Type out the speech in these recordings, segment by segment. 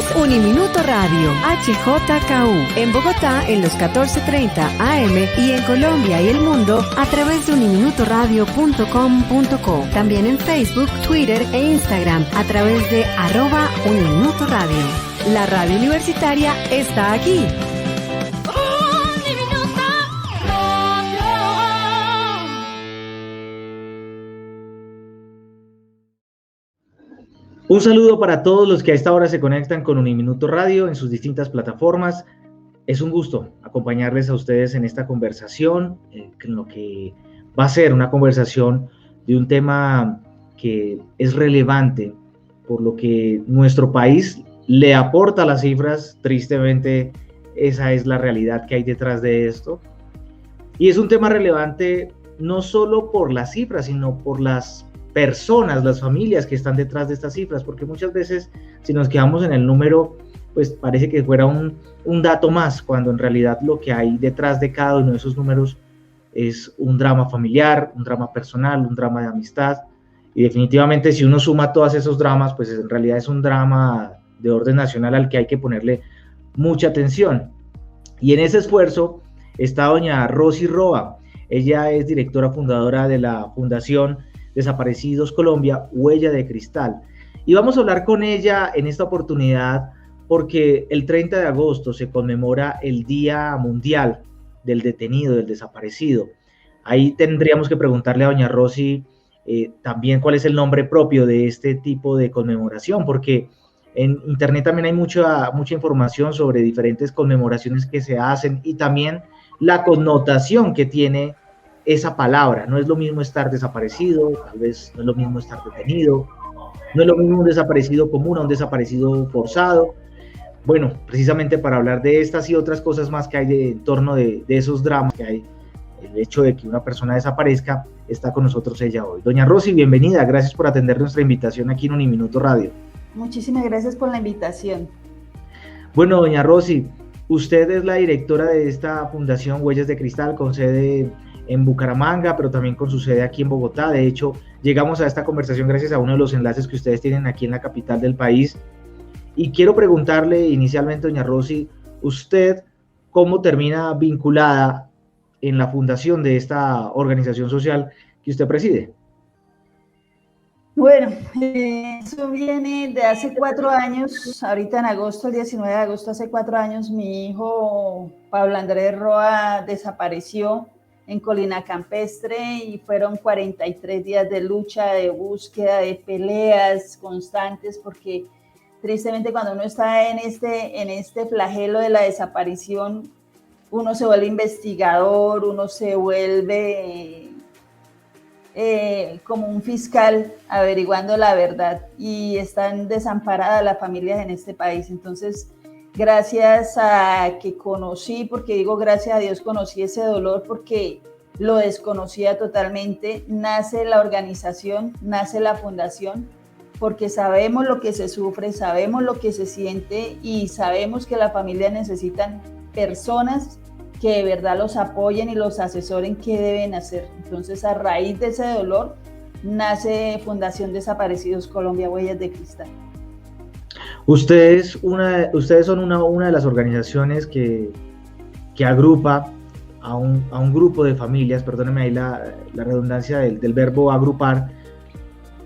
es Uniminuto Radio, HJKU, en Bogotá en los 14:30 AM y en Colombia y el mundo a través de uniminutoradio.com.co. También en Facebook, Twitter e Instagram a través de @Uniminuto Radio. La radio universitaria está aquí. Un saludo para todos los que a esta hora se conectan con Uniminuto Radio en sus distintas plataformas. Es un gusto acompañarles a ustedes en esta conversación, en lo que va a ser una conversación de un tema que es relevante por lo que nuestro país le aporta a las cifras. Tristemente, esa es la realidad que hay detrás de esto. Y es un tema relevante no solo por las cifras, sino por las personas, las familias que están detrás de estas cifras, porque muchas veces si nos quedamos en el número, pues parece que fuera un dato más, cuando en realidad lo que hay detrás de cada uno de esos números es un drama familiar, un drama personal, un drama de amistad, y definitivamente si uno suma todos esos dramas, pues en realidad es un drama de orden nacional al que hay que ponerle mucha atención. Y en ese esfuerzo está doña Rosy Roa. Ella es directora fundadora de la Fundación Desaparecidos Colombia, Huella de Cristal. Y vamos a hablar con ella en esta oportunidad porque el 30 de agosto se conmemora el Día Mundial del Detenido, del Desaparecido. Ahí tendríamos que preguntarle a doña Rosy también cuál es el nombre propio de este tipo de conmemoración, porque en internet también hay mucha información sobre diferentes conmemoraciones que se hacen y también la connotación que tiene esa palabra. No es lo mismo estar desaparecido, tal vez no es lo mismo estar detenido, no es lo mismo un desaparecido común a un desaparecido forzado. Bueno, precisamente para hablar de estas y otras cosas más que hay en torno de esos dramas que hay, el hecho de que una persona desaparezca, está con nosotros ella hoy. Doña Rosy, bienvenida, gracias por atender nuestra invitación aquí en Uniminuto Radio. Muchísimas gracias por la invitación. Bueno, doña Rosy, usted es la directora de esta Fundación Huellas de Cristal con sede en Bucaramanga, pero también con su sede aquí en Bogotá. De hecho, llegamos a esta conversación gracias a uno de los enlaces que ustedes tienen aquí en la capital del país. Y quiero preguntarle inicialmente, doña Rosy, ¿usted cómo termina vinculada en la fundación de esta organización social que usted preside? Bueno, eso viene de hace 4 años, ahorita en agosto, el 19 de agosto, hace 4 años, mi hijo Pablo Andrés Roa desapareció en Colina Campestre y fueron 43 días de lucha, de búsqueda, de peleas constantes, porque tristemente cuando uno está en este flagelo de la desaparición, uno se vuelve investigador, uno se vuelve como un fiscal averiguando la verdad, y están desamparadas las familias en este país. Entonces, gracias a que conocí, porque digo gracias a Dios conocí ese dolor porque lo desconocía totalmente, nace la organización, nace la fundación, porque sabemos lo que se sufre, sabemos lo que se siente y sabemos que las familias necesitan personas que de verdad los apoyen y los asesoren qué deben hacer. Entonces, a raíz de ese dolor, nace Fundación Desaparecidos Colombia, Huellas de Cristal. Ustedes son una de las organizaciones que agrupa a un grupo de familias, perdónenme ahí la redundancia del verbo agrupar,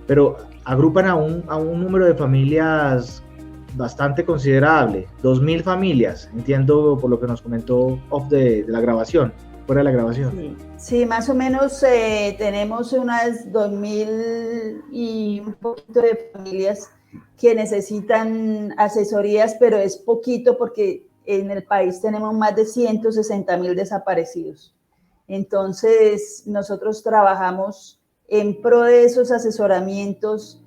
pero agrupan a un número de familias bastante considerable, 2.000 familias, entiendo por lo que nos comentó off de la grabación, fuera de la grabación. Sí, más o menos tenemos unas 2.000 y un poquito de familias que necesitan asesorías, pero es poquito porque en el país tenemos más de 160.000 desaparecidos. Entonces, nosotros trabajamos en pro de esos asesoramientos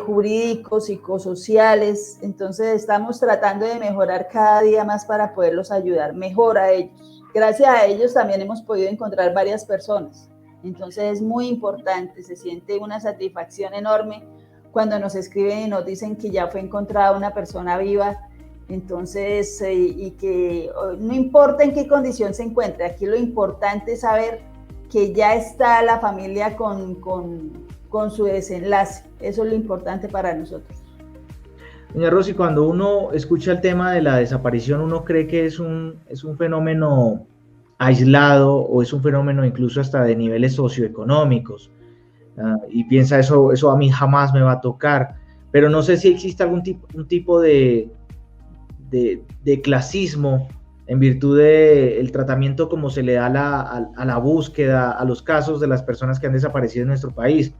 jurídicos, psicosociales. Entonces estamos tratando de mejorar cada día más para poderlos ayudar mejor a ellos. Gracias a ellos también hemos podido encontrar varias personas. Entonces es muy importante, se siente una satisfacción enorme cuando nos escriben y nos dicen que ya fue encontrada una persona viva. Entonces, y que no importa en qué condición se encuentre, aquí lo importante es saber que ya está la familia con su desenlace. Eso es lo importante para nosotros. Doña Rosy, cuando uno escucha el tema de la desaparición, uno cree que es un fenómeno aislado o es un fenómeno incluso hasta de niveles socioeconómicos. Y piensa eso a mí jamás me va a tocar, pero no sé si existe un tipo de clasismo en virtud del tratamiento como se le da a la búsqueda, a los casos de las personas que han desaparecido en nuestro país,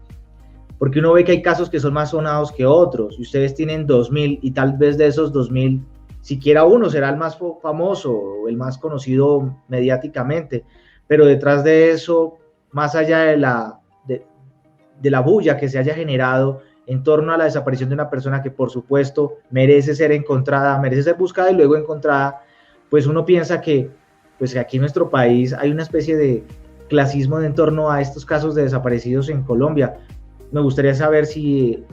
porque uno ve que hay casos que son más sonados que otros, y ustedes tienen 2.000, y tal vez de esos 2.000, siquiera uno será el más famoso, o el más conocido mediáticamente, pero detrás de eso, más allá de la bulla que se haya generado en torno a la desaparición de una persona que por supuesto merece ser encontrada, merece ser buscada y luego encontrada, pues uno piensa que pues aquí en nuestro país hay una especie de clasismo en torno a estos casos de desaparecidos en Colombia. Me gustaría saber si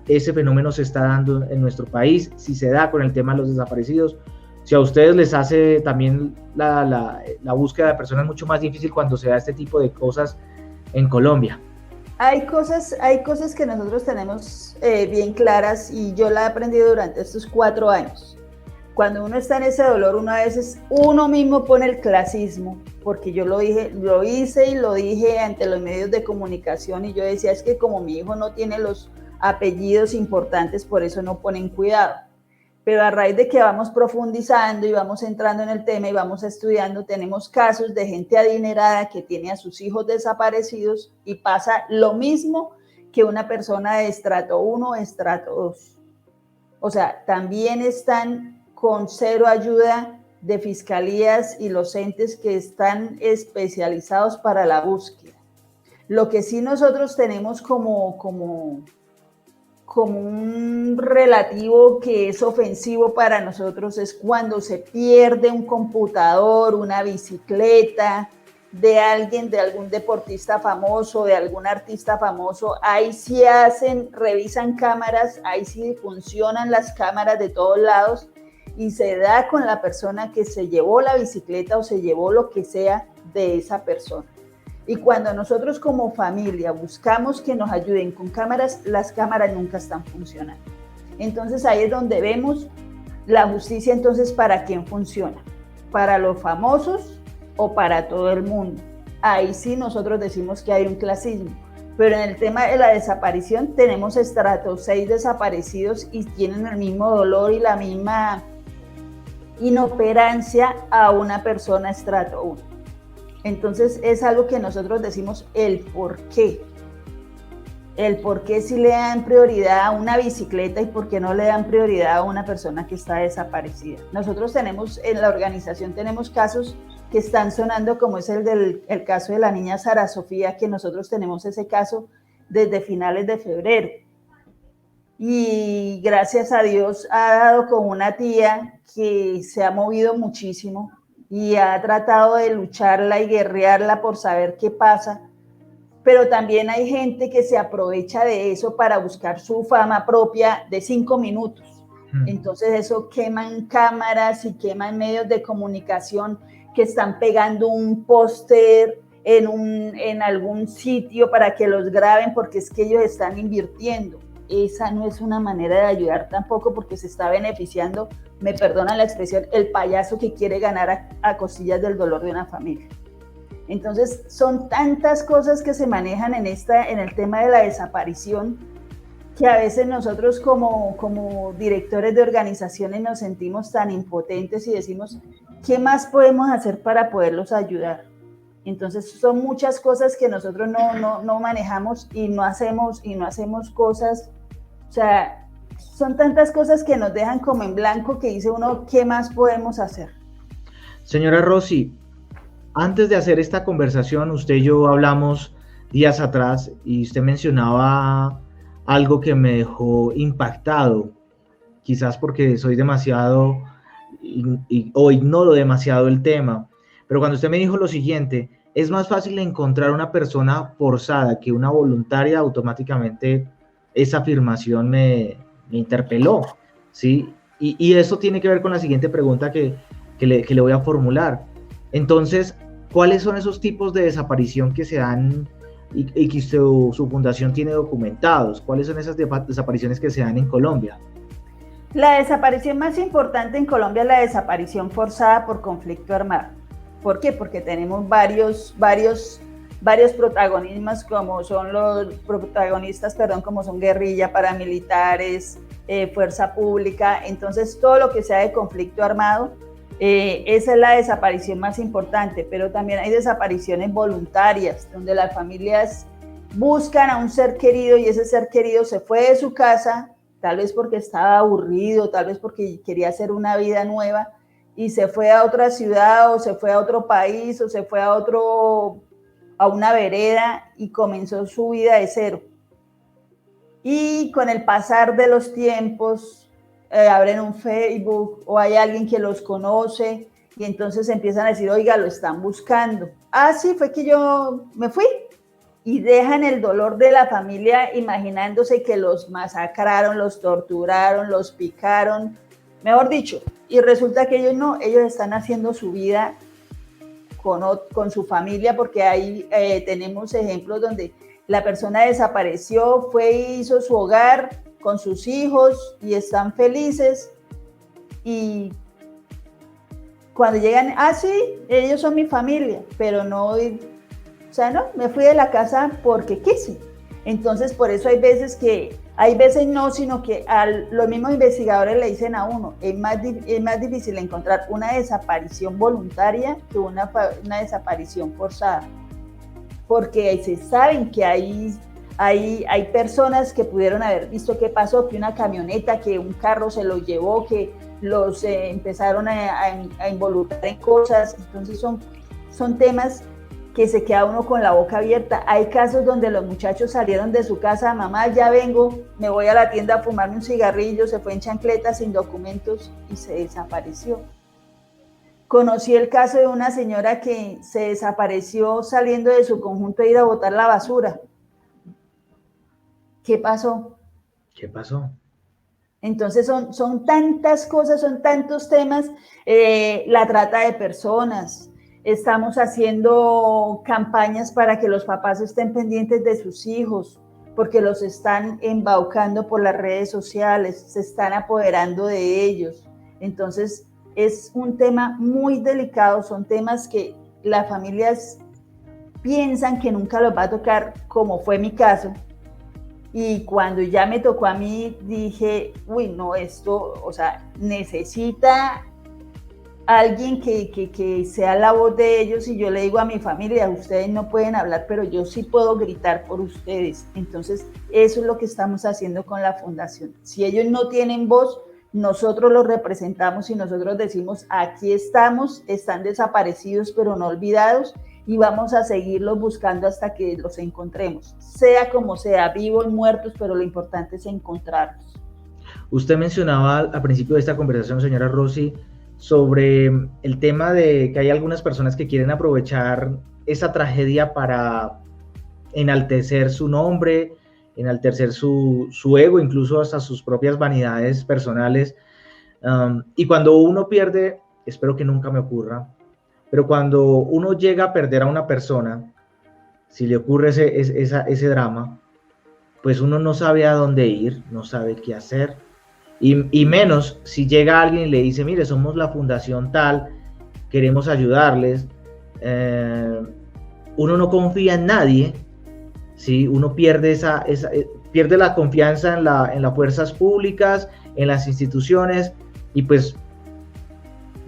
ese fenómeno se está dando en nuestro país, si se da con el tema de los desaparecidos, si a ustedes les hace también la búsqueda de personas mucho más difícil cuando se da este tipo de cosas en Colombia. Hay cosas que nosotros tenemos bien claras y yo la he aprendido durante estos 4 años. Cuando uno está en ese dolor, uno a veces, uno mismo pone el clasismo, porque yo lo hice y lo dije ante los medios de comunicación y yo decía, es que como mi hijo no tiene los apellidos importantes, por eso no ponen cuidado. Pero a raíz de que vamos profundizando y vamos entrando en el tema y vamos estudiando, tenemos casos de gente adinerada que tiene a sus hijos desaparecidos y pasa lo mismo que una persona de estrato 1 o estrato 2. O sea, también están con cero ayuda de fiscalías y los entes que están especializados para la búsqueda. Lo que sí nosotros tenemos como un relativo que es ofensivo para nosotros es cuando se pierde un computador, una bicicleta de alguien, de algún deportista famoso, de algún artista famoso. Ahí sí revisan cámaras, ahí sí funcionan las cámaras de todos lados y se da con la persona que se llevó la bicicleta o se llevó lo que sea de esa persona. Y cuando nosotros como familia buscamos que nos ayuden con cámaras, las cámaras nunca están funcionando. Entonces ahí es donde vemos la justicia, entonces, ¿para quién funciona? ¿Para los famosos o para todo el mundo? Ahí sí nosotros decimos que hay un clasismo. Pero en el tema de la desaparición tenemos estrato 6 desaparecidos y tienen el mismo dolor y la misma inoperancia a una persona estrato 1. Entonces es algo que nosotros decimos el por qué si le dan prioridad a una bicicleta y por qué no le dan prioridad a una persona que está desaparecida. Nosotros tenemos, en la organización tenemos casos que están sonando, como es el caso de la niña Sara Sofía, que nosotros tenemos ese caso desde finales de febrero. Y gracias a Dios ha dado con una tía que se ha movido muchísimo y ha tratado de lucharla y guerrearla por saber qué pasa, pero también hay gente que se aprovecha de eso para buscar su fama propia de 5 minutos. Entonces eso queman cámaras y queman medios de comunicación que están pegando un póster en algún sitio para que los graben porque es que ellos están invirtiendo. Esa no es una manera de ayudar tampoco porque se está beneficiando, me perdonan la expresión, el payaso que quiere ganar a costillas del dolor de una familia. Entonces son tantas cosas que se manejan en el tema de la desaparición que a veces nosotros como directores de organizaciones nos sentimos tan impotentes y decimos, ¿qué más podemos hacer para poderlos ayudar? Entonces son muchas cosas que nosotros no manejamos y no hacemos cosas, o sea, son tantas cosas que nos dejan como en blanco que dice uno, ¿qué más podemos hacer? Señora Rosy, antes de hacer esta conversación, usted y yo hablamos días atrás y usted mencionaba algo que me dejó impactado, quizás porque soy demasiado o ignoro demasiado el tema, pero cuando usted me dijo lo siguiente, es más fácil encontrar una persona forzada que una voluntaria, automáticamente esa afirmación me interpeló, ¿sí? Y eso tiene que ver con la siguiente pregunta que le voy a formular. Entonces, ¿cuáles son esos tipos de desaparición que se dan y que su fundación tiene documentados? ¿Cuáles son esas desapariciones que se dan en Colombia? La desaparición más importante en Colombia es la desaparición forzada por conflicto armado. ¿Por qué? Porque tenemos varios protagonistas, como son como son guerrilla, paramilitares, fuerza pública. Entonces, todo lo que sea de conflicto armado, esa es la desaparición más importante, pero también hay desapariciones voluntarias, donde las familias buscan a un ser querido y ese ser querido se fue de su casa, tal vez porque estaba aburrido, tal vez porque quería hacer una vida nueva y se fue a otra ciudad o se fue a otro país o se fue a una vereda y comenzó su vida de cero. Y con el pasar de los tiempos, abren un Facebook o hay alguien que los conoce y entonces empiezan a decir, oiga, lo están buscando. Ah, sí, fue que yo me fui. Y dejan el dolor de la familia imaginándose que los masacraron, los torturaron, los picaron, mejor dicho. Y resulta que ellos no, ellos están haciendo su vida con su familia, porque ahí tenemos ejemplos donde la persona desapareció, fue y hizo su hogar con sus hijos y están felices. Y cuando llegan, ah, sí, ellos son mi familia, pero no... O sea, no, me fui de la casa porque quise. Entonces, por eso hay veces no, sino que los mismos investigadores le dicen a uno, es más difícil encontrar una desaparición voluntaria que una desaparición forzada. Porque se saben que hay personas que pudieron haber visto qué pasó, que una camioneta, que un carro se los llevó, que los empezaron a involucrar en cosas. Entonces, son temas que se queda uno con la boca abierta. Hay casos donde los muchachos salieron de su casa, mamá, ya vengo, me voy a la tienda a fumarme un cigarrillo, se fue en chancletas sin documentos y se desapareció. Conocí el caso de una señora que se desapareció saliendo de su conjunto a ir a botar la basura. ¿Qué pasó? ¿Qué pasó? Entonces son tantas cosas, son tantos temas, la trata de personas. Estamos haciendo campañas para que los papás estén pendientes de sus hijos, porque los están embaucando por las redes sociales, se están apoderando de ellos. Entonces, es un tema muy delicado, son temas que las familias piensan que nunca los va a tocar, como fue mi caso. Y cuando ya me tocó a mí, dije, uy, no, esto, o sea, necesita alguien que sea la voz de ellos. Y yo le digo a mi familia, ustedes no pueden hablar, pero yo sí puedo gritar por ustedes. Entonces, eso es lo que estamos haciendo con la fundación. Si ellos no tienen voz, nosotros los representamos y nosotros decimos, aquí estamos, están desaparecidos, pero no olvidados, y vamos a seguirlos buscando hasta que los encontremos, sea como sea, vivos, muertos, pero lo importante es encontrarlos. Usted mencionaba al principio de esta conversación, señora Rosy, sobre el tema de que hay algunas personas que quieren aprovechar esa tragedia para enaltecer su nombre, enaltecer su ego, incluso hasta sus propias vanidades personales. Y cuando uno pierde, espero que nunca me ocurra, pero cuando uno llega a perder a una persona, si le ocurre ese drama, pues uno no sabe a dónde ir, no sabe qué hacer. Y menos si llega alguien y le dice, mire, somos la fundación tal, queremos ayudarles. Uno no confía en nadie, ¿sí? Uno pierde pierde la confianza en las fuerzas públicas, en las instituciones, y pues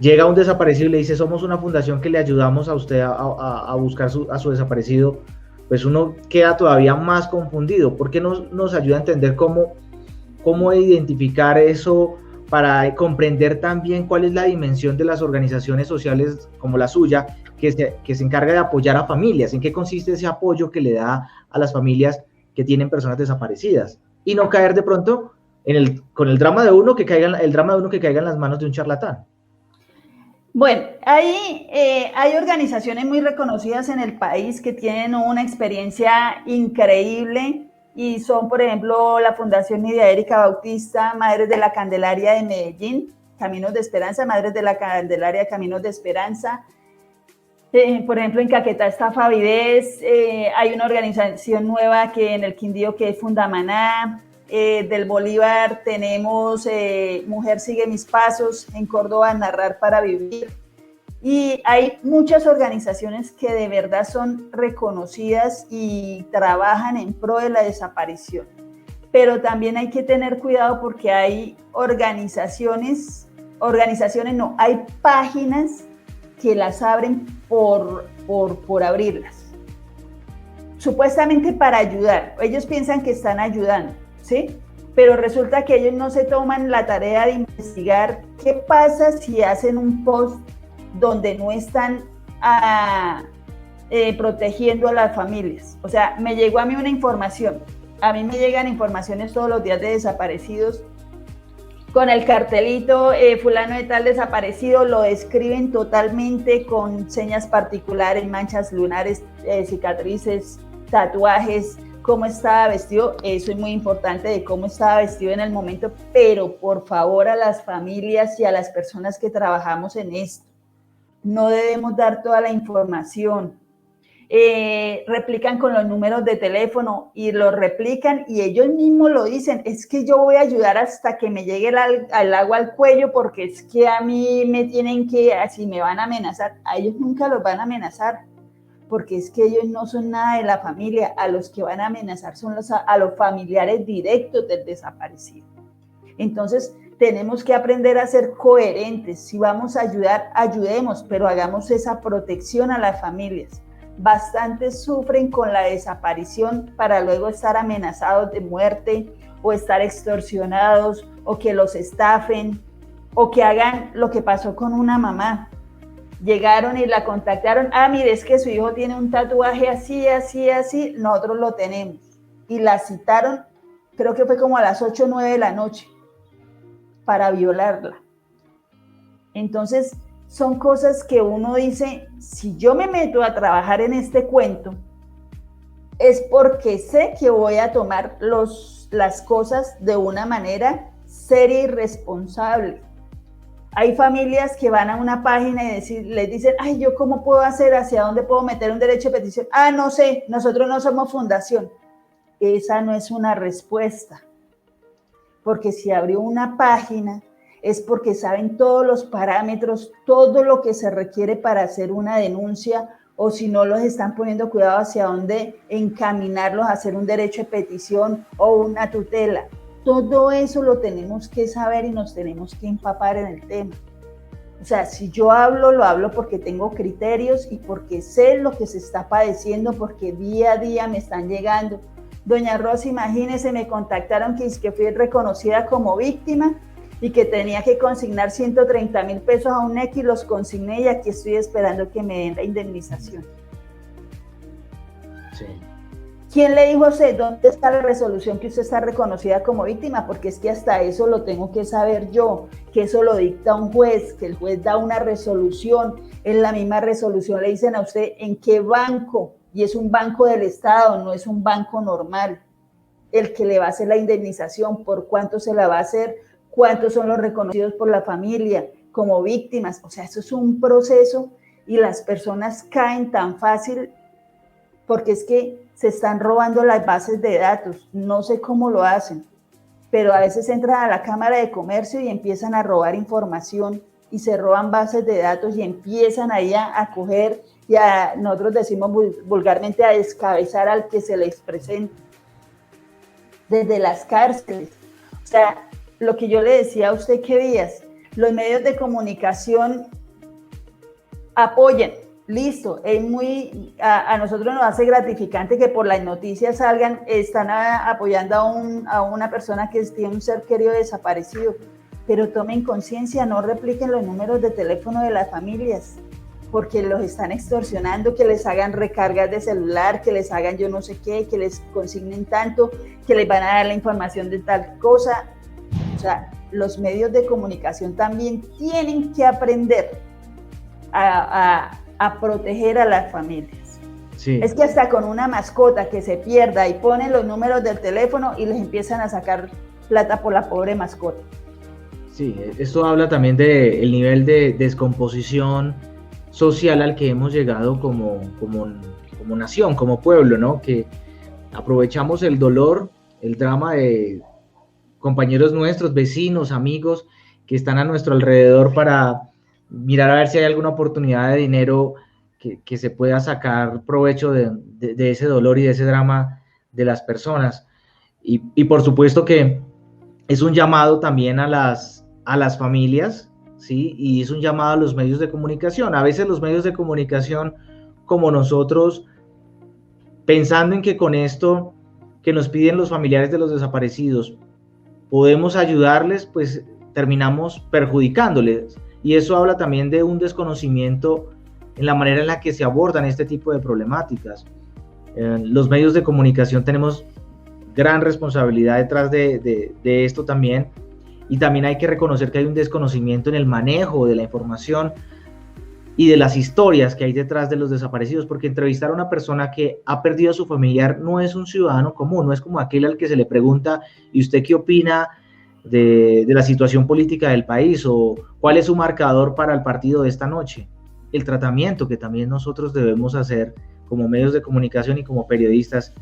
llega un desaparecido y le dice, somos una fundación que le ayudamos a usted a buscar a su desaparecido. Pues uno queda todavía más confundido. ¿Por qué no nos ayuda a entender cómo identificar eso, para comprender también cuál es la dimensión de las organizaciones sociales como la suya, que se encarga de apoyar a familias? ¿En qué consiste ese apoyo que le da a las familias que tienen personas desaparecidas? Y no caer de pronto con el drama de uno que caiga en las manos de un charlatán. Bueno, hay organizaciones muy reconocidas en el país que tienen una experiencia increíble, y son, por ejemplo, la Fundación Nidia Erika Bautista, Madres de la Candelaria de Medellín, Caminos de Esperanza, Madres de la Candelaria, Caminos de Esperanza. Por ejemplo, en Caquetá está Favidez, hay una organización nueva en el Quindío que es Fundamaná, del Bolívar tenemos Mujer Sigue Mis Pasos, en Córdoba Narrar para Vivir. Y hay muchas organizaciones que de verdad son reconocidas y trabajan en pro de la desaparición. Pero también hay que tener cuidado porque hay hay páginas que las abren por abrirlas. Supuestamente para ayudar. Ellos piensan que están ayudando, ¿sí? Pero resulta que ellos no se toman la tarea de investigar qué pasa si hacen un post donde no están protegiendo a las familias. O sea, me llegó a mí una información. A mí me llegan informaciones todos los días de desaparecidos con el cartelito, fulano de tal desaparecido, lo describen totalmente con señas particulares, manchas lunares, cicatrices, tatuajes, cómo estaba vestido. Eso es muy importante, de cómo estaba vestido en el momento, pero por favor a las familias y a las personas que trabajamos en esto, no debemos dar toda la información. Replican con los números de teléfono y lo replican y ellos mismos lo dicen, es que yo voy a ayudar hasta que me llegue el agua al cuello porque es que a mí me tienen que, así me van a amenazar. A ellos nunca los van a amenazar porque es que ellos no son nada de la familia. A los que van a amenazar son a los familiares directos del desaparecido. Entonces tenemos que aprender a ser coherentes. Si vamos a ayudar, ayudemos, pero hagamos esa protección a las familias. Bastantes sufren con la desaparición para luego estar amenazados de muerte o estar extorsionados o que los estafen o que hagan lo que pasó con una mamá. Llegaron y la contactaron, mire, es que su hijo tiene un tatuaje así, así, así, nosotros lo tenemos. Y la citaron, creo que fue como a las 8 o 9 de la noche para violarla. Entonces, son cosas que uno dice, si yo me meto a trabajar en este cuento, es porque sé que voy a tomar las cosas de una manera seria y responsable. Hay familias que van a una página y les dicen, ¿yo cómo puedo hacer? ¿Hacia dónde puedo meter un derecho de petición? No sé, nosotros no somos fundación. Esa no es una respuesta, porque si abrió una página es porque saben todos los parámetros, todo lo que se requiere para hacer una denuncia, o si no los están poniendo cuidado hacia dónde encaminarlos a hacer un derecho de petición o una tutela. Todo eso lo tenemos que saber y nos tenemos que empapar en el tema. O sea, si yo hablo, lo hablo porque tengo criterios y porque sé lo que se está padeciendo, porque día a día me están llegando. Doña Rosa, imagínese, me contactaron que fui reconocida como víctima y que tenía que consignar 130,000 pesos a un X, los consigné y aquí estoy esperando que me den la indemnización. Sí. ¿Quién le dijo a usted dónde está la resolución que usted está reconocida como víctima? Porque es que hasta eso lo tengo que saber yo, que eso lo dicta un juez, que el juez da una resolución, en la misma resolución le dicen a usted en qué banco, y es un banco del Estado, no es un banco normal, el que le va a hacer la indemnización, por cuánto se la va a hacer, cuántos son los reconocidos por la familia como víctimas. O sea, eso es un proceso y las personas caen tan fácil porque es que se están robando las bases de datos. No sé cómo lo hacen, pero a veces entran a la Cámara de Comercio y empiezan a robar información y se roban bases de datos y empiezan ahí a coger y nosotros decimos vulgarmente a descabezar al que se les presenta desde las cárceles. O sea, lo que yo le decía a usted que días, los medios de comunicación apoyan, listo, es a nosotros nos hace gratificante que por las noticias salgan, están apoyando a una persona que tiene un ser querido desaparecido, pero tomen conciencia, no repliquen los números de teléfono de las familias, porque los están extorsionando, que les hagan recargas de celular, que les hagan yo no sé qué, que les consignen tanto, que les van a dar la información de tal cosa. O sea, los medios de comunicación también tienen que aprender a proteger a las familias. Sí. Es que hasta con una mascota que se pierda y ponen los números del teléfono y les empiezan a sacar plata por la pobre mascota. Sí, esto habla también del nivel de descomposición social al que hemos llegado como nación, como pueblo, ¿no? Que aprovechamos el dolor, el drama de compañeros nuestros, vecinos, amigos que están a nuestro alrededor para mirar a ver si hay alguna oportunidad de dinero que se pueda sacar provecho de ese dolor y de ese drama de las personas. Y por supuesto que es un llamado también a las familias, ¿sí? Y es un llamado a los medios de comunicación. A veces los medios de comunicación, como nosotros, pensando en que con esto que nos piden los familiares de los desaparecidos, podemos ayudarles, pues terminamos perjudicándoles. Y eso habla también de un desconocimiento en la manera en la que se abordan este tipo de problemáticas. Los medios de comunicación tenemos gran responsabilidad detrás de esto también, y también hay que reconocer que hay un desconocimiento en el manejo de la información y de las historias que hay detrás de los desaparecidos, porque entrevistar a una persona que ha perdido a su familiar no es un ciudadano común, no es como aquel al que se le pregunta, ¿y usted qué opina de la situación política del país? O ¿cuál es su marcador para el partido de esta noche? El tratamiento que también nosotros debemos hacer como medios de comunicación y como periodistas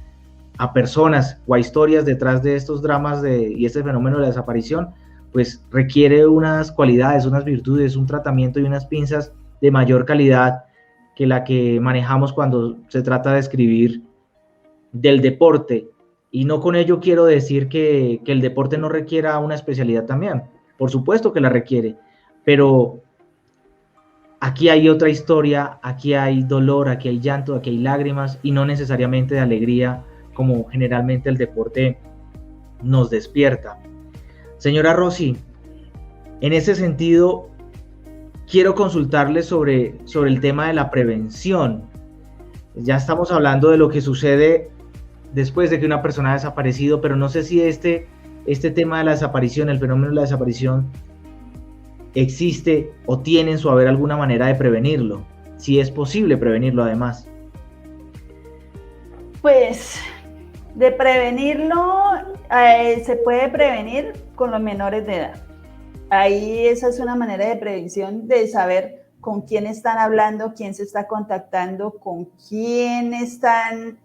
a personas o a historias detrás de estos dramas y este fenómeno de la desaparición, pues requiere unas cualidades, unas virtudes, un tratamiento y unas pinzas de mayor calidad que la que manejamos cuando se trata de escribir del deporte. Y no con ello quiero decir que el deporte no requiera una especialidad también. Por supuesto que la requiere, pero aquí hay otra historia, aquí hay dolor, aquí hay llanto, aquí hay lágrimas, y no necesariamente de alegría, como generalmente el deporte nos despierta. Señora Rossi, en ese sentido, quiero consultarle sobre el tema de la prevención. Ya estamos hablando de lo que sucede después de que una persona ha desaparecido, pero no sé si este tema de la desaparición, el fenómeno de la desaparición, existe o tiene en su haber alguna manera de prevenirlo, si es posible prevenirlo además. Pues de prevenirlo, se puede prevenir con los menores de edad. Ahí esa es una manera de prevención, de saber con quién están hablando, quién se está contactando, con quién están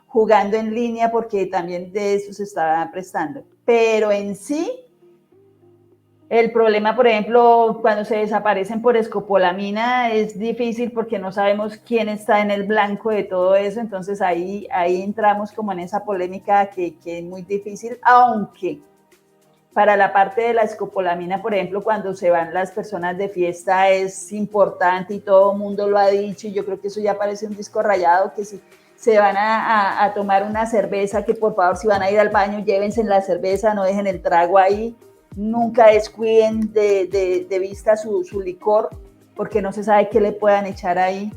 jugando en línea, porque también de eso se está prestando. Pero en sí, el problema, por ejemplo, cuando se desaparecen por escopolamina es difícil porque no sabemos quién está en el blanco de todo eso, entonces ahí entramos como en esa polémica que es muy difícil, aunque para la parte de la escopolamina, por ejemplo, cuando se van las personas de fiesta es importante y todo el mundo lo ha dicho, y yo creo que eso ya parece un disco rayado, que si se van a tomar una cerveza, que por favor si van a ir al baño llévense la cerveza, no dejen el trago ahí, nunca descuiden de vista su licor, porque no se sabe qué le puedan echar ahí.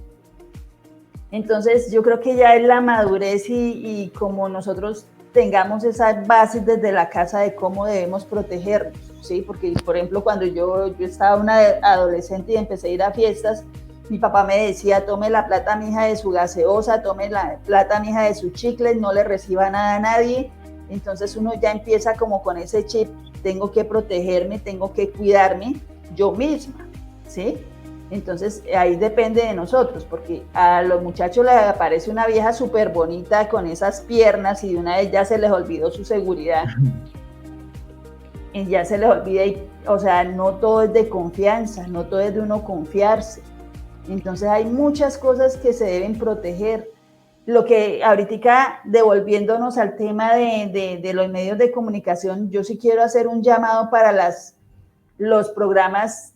Entonces yo creo que ya es la madurez y como nosotros tengamos esas bases desde la casa de cómo debemos protegernos, ¿sí? Porque, por ejemplo, cuando yo estaba una adolescente y empecé a ir a fiestas, mi papá me decía, tome la plata, mija, de su gaseosa, tome la plata, mija, de su chicle, no le reciba nada a nadie. Entonces uno ya empieza como con ese chip, tengo que protegerme, tengo que cuidarme yo misma, ¿sí? Entonces ahí depende de nosotros, porque a los muchachos les aparece una vieja súper bonita con esas piernas y de una vez ya se les olvidó su seguridad. Y ya se les olvida, o sea, no todo es de confianza, no todo es de uno confiarse. Entonces hay muchas cosas que se deben proteger. Lo que ahorita, devolviéndonos al tema de los medios de comunicación, yo sí quiero hacer un llamado para los programas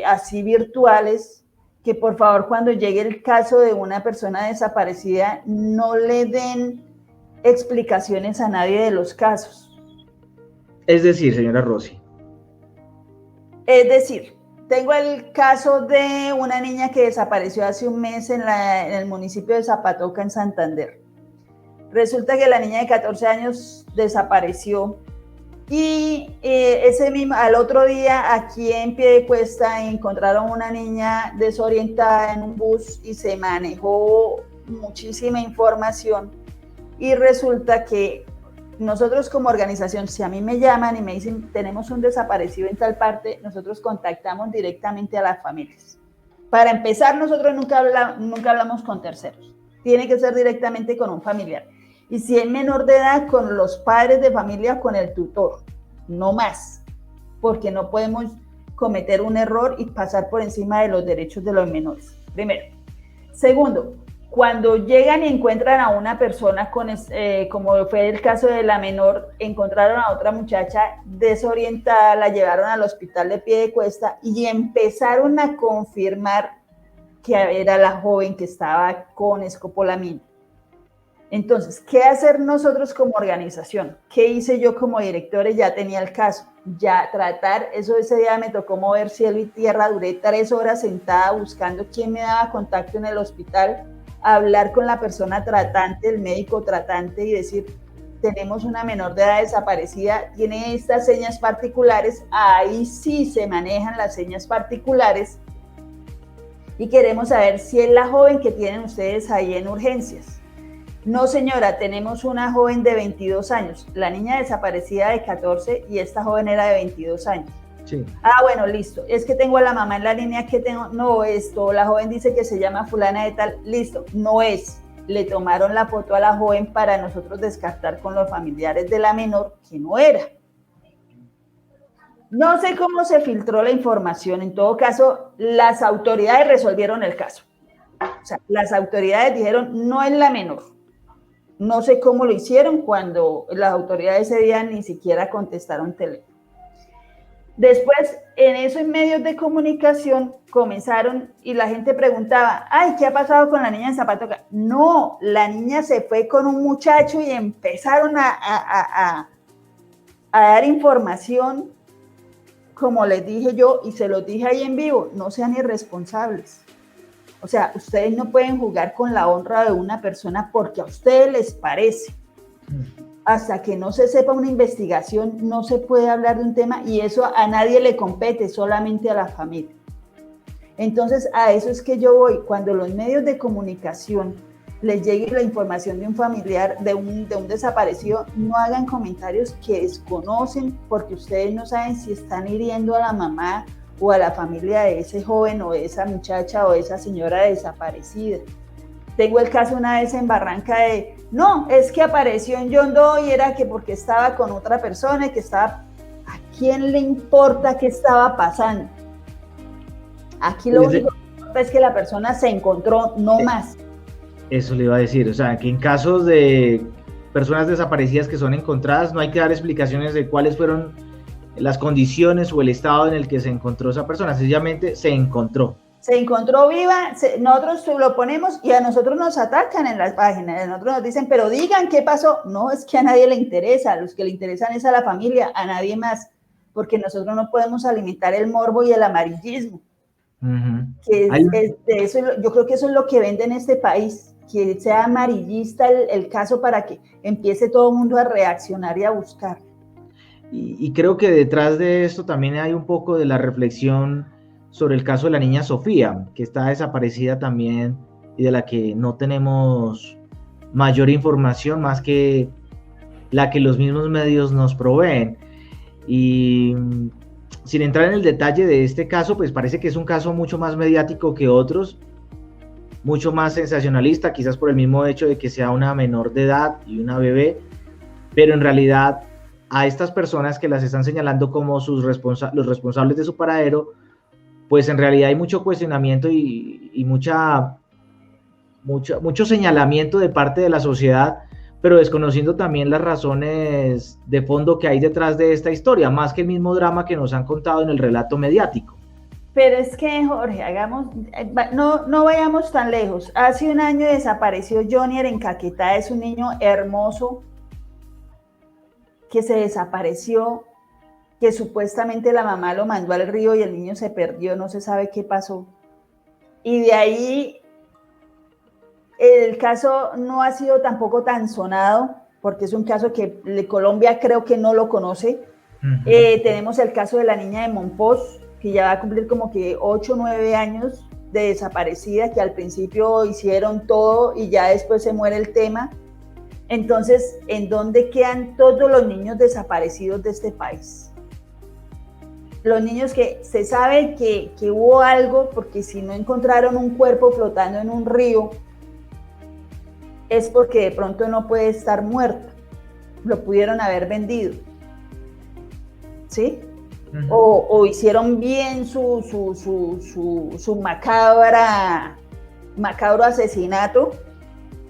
así virtuales, que por favor cuando llegue el caso de una persona desaparecida no le den explicaciones a nadie de los casos. Es decir, señora Rossi. Es decir, tengo el caso de una niña que desapareció hace un mes en el municipio de Zapatoca, en Santander. Resulta que la niña de 14 años desapareció y al otro día, aquí en Piedecuesta, encontraron una niña desorientada en un bus y se manejó muchísima información. Y resulta que nosotros como organización, si a mí me llaman y me dicen tenemos un desaparecido en tal parte, nosotros contactamos directamente a las familias. Para empezar, nosotros nunca hablamos con terceros. Tiene que ser directamente con un familiar. Y si es menor de edad, con los padres de familia, con el tutor, no más, porque no podemos cometer un error y pasar por encima de los derechos de los menores, primero. Segundo, cuando llegan y encuentran a una persona como fue el caso de la menor, encontraron a otra muchacha desorientada, la llevaron al hospital de Piedecuesta y empezaron a confirmar que era la joven que estaba con escopolamina. Entonces, ¿qué hacer nosotros como organización? ¿Qué hice yo como directora? Ya tenía el caso, ya tratar, ese día me tocó mover cielo y tierra, duré 3 horas sentada buscando quién me daba contacto en el hospital, hablar con la persona tratante, el médico tratante y decir, tenemos una menor de edad desaparecida, tiene estas señas particulares, ahí sí se manejan las señas particulares y queremos saber si es la joven que tienen ustedes ahí en urgencias. No señora, tenemos una joven de 22 años, la niña desaparecida de 14 y esta joven era de 22 años. Sí. Ah, bueno, listo. Es que tengo a la mamá en la línea que tengo. No, la joven dice que se llama fulana de tal. Listo, no es. Le tomaron la foto a la joven para nosotros descartar con los familiares de la menor que no era. No sé cómo se filtró la información. En todo caso, las autoridades resolvieron el caso. O sea, las autoridades dijeron, no es la menor. No sé cómo lo hicieron cuando las autoridades ese día ni siquiera contestaron teléfono. Después, en esos medios de comunicación comenzaron y la gente preguntaba, ay, ¿qué ha pasado con la niña en Zapatoca? No, la niña se fue con un muchacho y empezaron a dar información, como les dije yo, y se los dije ahí en vivo, no sean irresponsables. O sea, ustedes no pueden jugar con la honra de una persona porque a ustedes les parece. Hasta que no se sepa una investigación, no se puede hablar de un tema y eso a nadie le compete, solamente a la familia. Entonces, a eso es que yo voy. Cuando los medios de comunicación les llegue la información de un familiar, de un desaparecido, no hagan comentarios que desconocen porque ustedes no saben si están hiriendo a la mamá o a la familia de ese joven o de esa muchacha o de esa señora desaparecida. Tengo el caso una vez en Barranca de, no, es que apareció en Yondó y era que porque estaba con otra persona y que estaba, ¿a quién le importa qué estaba pasando? Aquí lo único que importa es que la persona se encontró, no más. Eso le iba a decir, o sea, que en casos de personas desaparecidas que son encontradas, no hay que dar explicaciones de cuáles fueron las condiciones o el estado en el que se encontró esa persona, sencillamente se encontró. Se encontró viva, nosotros lo ponemos y a nosotros nos atacan en las páginas, a nosotros nos dicen, pero digan qué pasó. No, es que a nadie le interesa, a los que le interesan es a la familia, a nadie más, porque nosotros no podemos alimentar el morbo y el amarillismo. Yo creo que eso es lo que vende en este país, que sea amarillista el caso para que empiece todo el mundo a reaccionar y a buscar. Y creo que detrás de esto también hay un poco de la reflexión sobre el caso de la niña Sofía, que está desaparecida también y de la que no tenemos mayor información más que la que los mismos medios nos proveen. Y sin entrar en el detalle de este caso, pues parece que es un caso mucho más mediático que otros, mucho más sensacionalista, quizás por el mismo hecho de que sea una menor de edad y una bebé, pero en realidad a estas personas que las están señalando como los responsables de su paradero, pues en realidad hay mucho cuestionamiento y mucho señalamiento de parte de la sociedad, pero desconociendo también las razones de fondo que hay detrás de esta historia, más que el mismo drama que nos han contado en el relato mediático. Pero es que, Jorge, no vayamos tan lejos. Hace un año desapareció Jonier en Caquetá, es un niño hermoso que se desapareció, que supuestamente la mamá lo mandó al río y el niño se perdió, no se sabe qué pasó. Y de ahí el caso no ha sido tampoco tan sonado, porque es un caso que Colombia creo que no lo conoce. Tenemos el caso de la niña de Monpós, que ya va a cumplir como que 8 o 9 años de desaparecida, que al principio hicieron todo y ya después se muere el tema. Entonces, ¿en dónde quedan todos los niños desaparecidos de este país? Los niños que se sabe que hubo algo, porque si no encontraron un cuerpo flotando en un río, es porque de pronto no puede estar muerto, lo pudieron haber vendido, ¿sí? O hicieron bien su macabro asesinato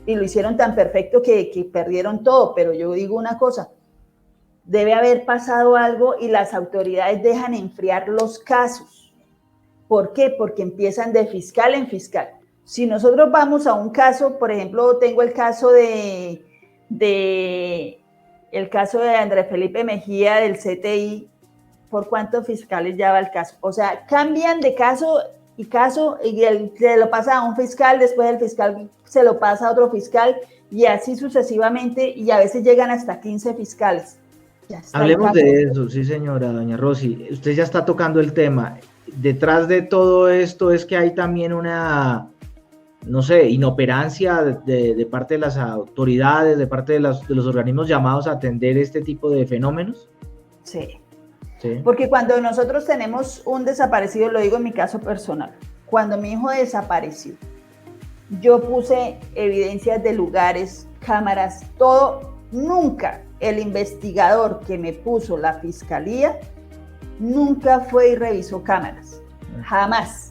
y lo hicieron tan perfecto que perdieron todo. Pero yo digo una cosa, debe haber pasado algo y las autoridades dejan enfriar los casos. ¿Por qué? Porque empiezan de fiscal en fiscal. Si nosotros vamos a un caso, por ejemplo, tengo el caso de Andrés Felipe Mejía del CTI. ¿Por cuántos fiscales ya va el caso? O sea, cambian de caso y se lo pasa a un fiscal, después el fiscal se lo pasa a otro fiscal y así sucesivamente, y a veces llegan hasta 15 fiscales. Hablemos de eso, sí señora, doña Rosy. Usted ya está tocando el tema. Detrás de todo esto es que hay también una, no sé, inoperancia de parte de las autoridades, de parte de los organismos llamados a atender este tipo de fenómenos. Sí. Sí. Porque cuando nosotros tenemos un desaparecido, lo digo en mi caso personal, cuando mi hijo desapareció, yo puse evidencias de lugares, cámaras, todo. Nunca el investigador que me puso la fiscalía, nunca fue y revisó cámaras, jamás.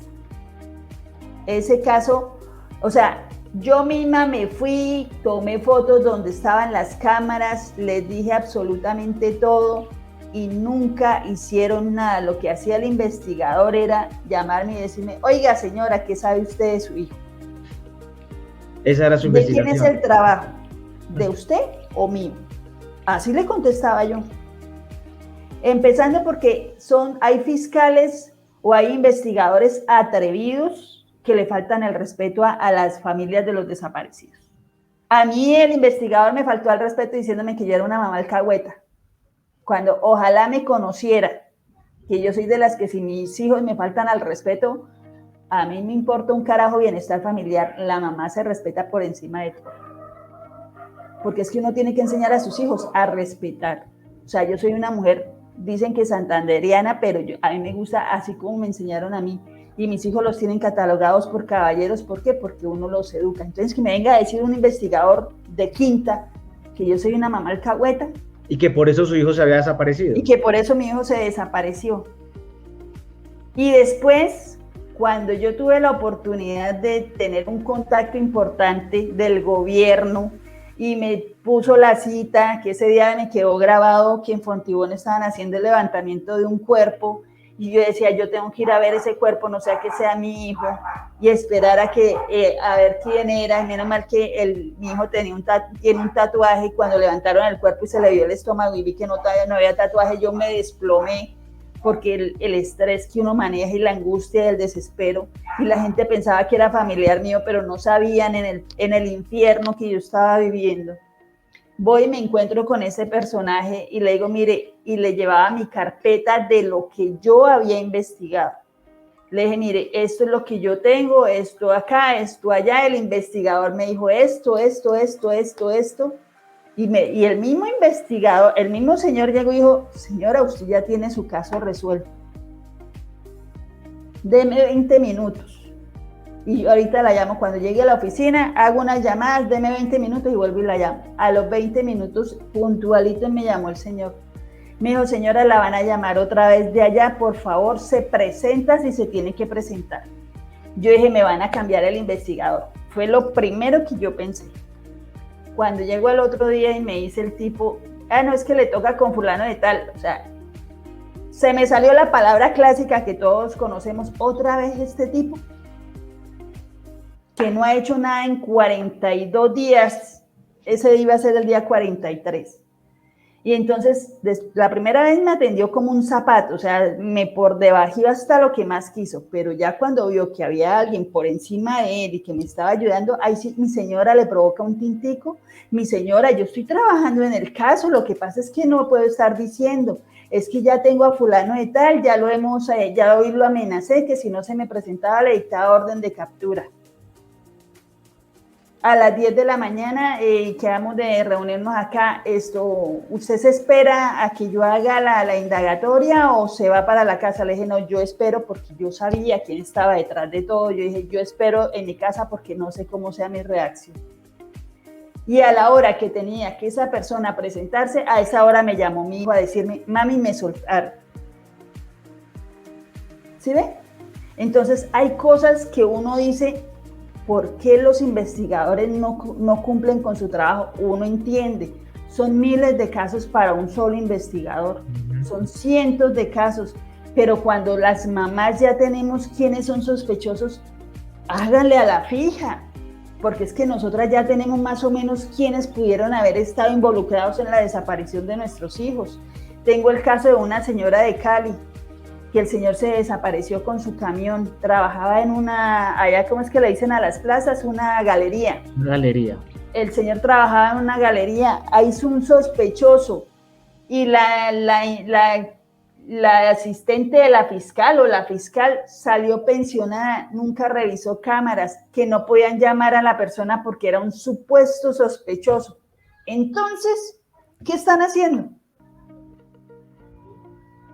Ese caso, o sea, yo misma me fui, tomé fotos donde estaban las cámaras, les dije absolutamente todo, y nunca hicieron nada. Lo que hacía el investigador era llamarme y decirme, oiga señora, ¿qué sabe usted de su hijo? Esa era su investigación. ¿De quién es el trabajo? ¿De usted o mío? Así le contestaba yo. Empezando porque hay fiscales o hay investigadores atrevidos que le faltan el respeto a las familias de los desaparecidos. A mí el investigador me faltó al respeto diciéndome que yo era una mamá alcahueta, cuando ojalá me conociera, que yo soy de las que si mis hijos me faltan al respeto, a mí me importa un carajo bienestar familiar, la mamá se respeta por encima de todo. Porque es que uno tiene que enseñar a sus hijos a respetar. O sea, yo soy una mujer, dicen que santanderiana, pero a mí me gusta así como me enseñaron a mí, y mis hijos los tienen catalogados por caballeros. ¿Por qué? Porque uno los educa. Entonces, que me venga a decir un investigador de quinta que yo soy una mamá alcahueta, y que por eso su hijo se había desaparecido. Y que por eso mi hijo se desapareció. Y después, cuando yo tuve la oportunidad de tener un contacto importante del gobierno y me puso la cita, que ese día me quedó grabado que en Fontibón estaban haciendo el levantamiento de un cuerpo, y yo decía, yo tengo que ir a ver ese cuerpo, no sea que sea mi hijo, y esperar a ver quién era. Y menos mal que mi hijo tiene un tatuaje, y cuando levantaron el cuerpo y se le vio el estómago y vi que no había tatuaje, yo me desplomé, porque el estrés que uno maneja y la angustia y el desespero, y la gente pensaba que era familiar mío, pero no sabían en el infierno que yo estaba viviendo. Voy y me encuentro con ese personaje y le digo, mire, y le llevaba mi carpeta de lo que yo había investigado. Le dije, mire, esto es lo que yo tengo, esto acá, esto allá. El investigador me dijo esto. Y el mismo investigador, el mismo señor llegó y dijo, señora, usted ya tiene su caso resuelto. Deme 20 minutos. Y yo ahorita la llamo. Cuando llegue a la oficina, hago unas llamadas, deme 20 minutos y vuelvo y la llamo. A los 20 minutos, puntualito, me llamó el señor. Me dijo, señora, la van a llamar otra vez de allá, por favor, se presenta si se tiene que presentar. Yo dije, me van a cambiar el investigador. Fue lo primero que yo pensé. Cuando llegó el otro día y me dice el tipo, no, es que le toca con fulano de tal. O sea, se me salió la palabra clásica que todos conocemos, otra vez este tipo, que no ha hecho nada en 42 días, ese iba a ser el día 43. Y entonces, la primera vez me atendió como un zapato, o sea, me por debajo hasta lo que más quiso, pero ya cuando vio que había alguien por encima de él y que me estaba ayudando, ahí sí, mi señora le provoca un tintico. Mi señora, yo estoy trabajando en el caso, lo que pasa es que no puedo estar diciendo, es que ya tengo a fulano de tal, ya hoy lo amenacé, que si no se me presentaba le dictaba orden de captura. A las 10 de la mañana quedamos de reunirnos acá. ¿Usted se espera a que yo haga la indagatoria o se va para la casa? Le dije, no, yo espero, porque yo sabía quién estaba detrás de todo. Yo dije, yo espero en mi casa porque no sé cómo sea mi reacción. Y a la hora que tenía que esa persona presentarse, a esa hora me llamó mi hijo a decirme, mami, me soltaron. ¿Sí ve? Entonces hay cosas que uno dice, ¿por qué los investigadores no cumplen con su trabajo? Uno entiende, son miles de casos para un solo investigador, son cientos de casos, pero cuando las mamás ya tenemos quiénes son sospechosos, háganle a la fija, porque es que nosotras ya tenemos más o menos quiénes pudieron haber estado involucrados en la desaparición de nuestros hijos. Tengo el caso de una señora de Cali, que el señor se desapareció con su camión, trabajaba en una, allá ¿cómo es que le dicen a las plazas? Una galería. Una galería. El señor trabajaba en una galería, ahí hizo un sospechoso y la asistente de la fiscal o la fiscal salió pensionada, nunca revisó cámaras, que no podían llamar a la persona porque era un supuesto sospechoso. Entonces, ¿qué están haciendo?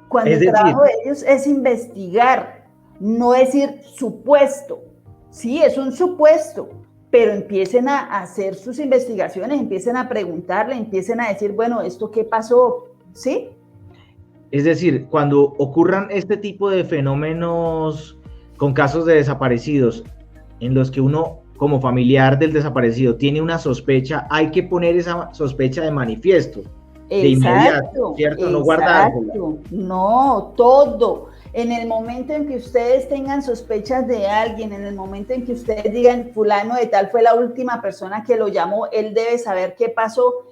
Cuando el trabajo de ellos es investigar, no decir supuesto. Sí, es un supuesto, pero empiecen a hacer sus investigaciones, empiecen a preguntarle, empiecen a decir, bueno, ¿esto qué pasó? ¿Sí? Es decir, cuando ocurran este tipo de fenómenos con casos de desaparecidos, en los que uno, como familiar del desaparecido, tiene una sospecha, hay que poner esa sospecha de manifiesto. De inmediato, ¿cierto? No guardársela. No, todo. En el momento en que ustedes tengan sospechas de alguien, en el momento en que ustedes digan, fulano de tal fue la última persona que lo llamó, él debe saber qué pasó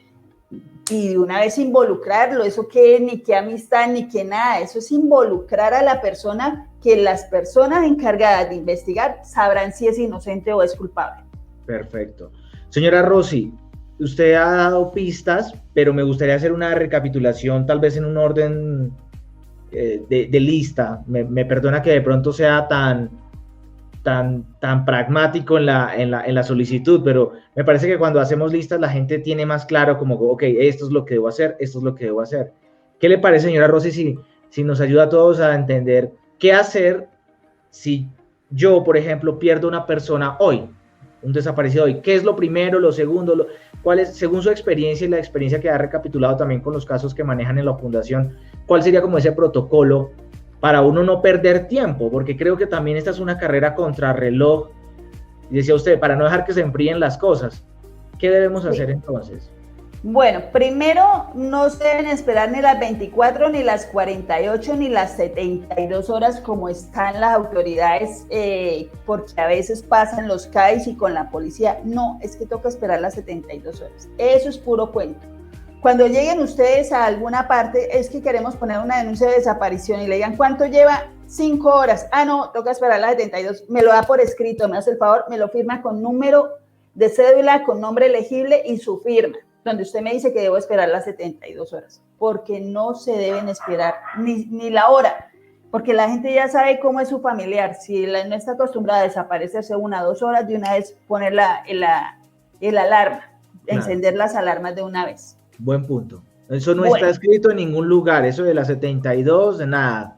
y de una vez involucrarlo. Eso que ni qué amistad, ni qué nada, eso es involucrar a la persona, que las personas encargadas de investigar sabrán si es inocente o es culpable. Perfecto. Señora Rosy, usted ha dado pistas, pero me gustaría hacer una recapitulación, tal vez en un orden de lista. Me perdona que de pronto sea tan pragmático en la solicitud, pero me parece que cuando hacemos listas la gente tiene más claro como, ok, esto es lo que debo hacer, esto es lo que debo hacer. ¿Qué le parece, señora Rosy, si nos ayuda a todos a entender qué hacer si yo, por ejemplo, pierdo una persona hoy, un desaparecido hoy? ¿Qué es lo primero, lo segundo? ¿Cuál es, según su experiencia y la experiencia que ha recapitulado también con los casos que manejan en la fundación, cuál sería como ese protocolo para uno no perder tiempo? Porque creo que también esta es una carrera contrarreloj. Y decía usted, para no dejar que se enfríen las cosas, ¿qué debemos hacer entonces? Bueno, primero no se deben esperar ni las 24, ni las 48, ni las 72 horas como están las autoridades, porque a veces pasan los CAIS y con la policía. No, es que toca esperar las 72 horas. Eso es puro cuento. Cuando lleguen ustedes a alguna parte, es que queremos poner una denuncia de desaparición y le digan, ¿cuánto lleva? 5 horas. Ah, no, toca esperar las 72. Me lo da por escrito, me hace el favor, me lo firma con número de cédula, con nombre legible y su firma, donde usted me dice que debo esperar las 72 horas, porque no se deben esperar ni la hora, porque la gente ya sabe cómo es su familiar. Si no está acostumbrada a desaparecerse 1 o 2 horas, de una vez poner el alarma, encender las alarmas de una vez. Buen punto. Eso no está escrito en ningún lugar, eso de las 72, de nada.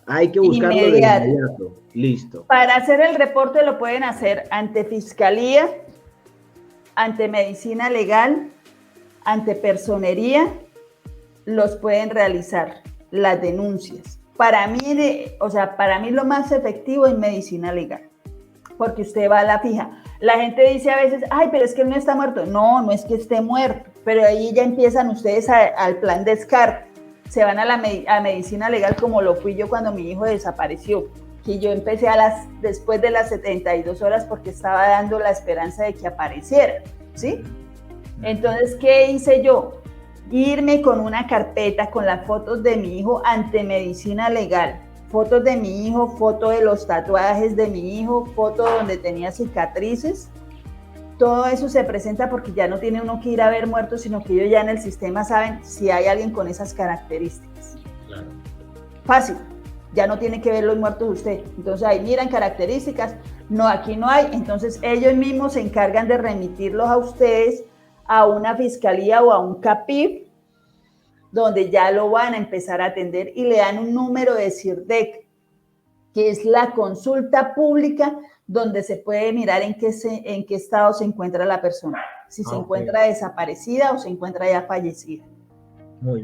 Hay que buscarlo de inmediato. Listo. Para hacer el reporte lo pueden hacer ante Fiscalía, ante Medicina Legal, ante Personería, los pueden realizar las denuncias. Para mí lo más efectivo es Medicina Legal, porque usted va a la fija. La gente dice a veces, ay, pero es que él no está muerto. No, no es que esté muerto, pero ahí ya empiezan ustedes al plan descarte. Se van a Medicina Legal, como lo fui yo cuando mi hijo desapareció, que yo empecé después de las 72 horas porque estaba dando la esperanza de que apareciera, ¿sí? Entonces, ¿qué hice yo? Irme con una carpeta con las fotos de mi hijo ante Medicina Legal. Fotos de mi hijo, foto de los tatuajes de mi hijo, foto donde tenía cicatrices. Todo eso se presenta porque ya no tiene uno que ir a ver muertos, sino que ellos ya en el sistema saben si hay alguien con esas características. Claro. Fácil, ya no tiene que ver los muertos usted. Entonces ahí miran características, no, aquí no hay. Entonces ellos mismos se encargan de remitirlos a ustedes a una fiscalía o a un CAPIF, donde ya lo van a empezar a atender y le dan un número de CIRDEC, que es la consulta pública donde se puede mirar en qué estado se encuentra la persona, si se encuentra desaparecida o se encuentra ya fallecida.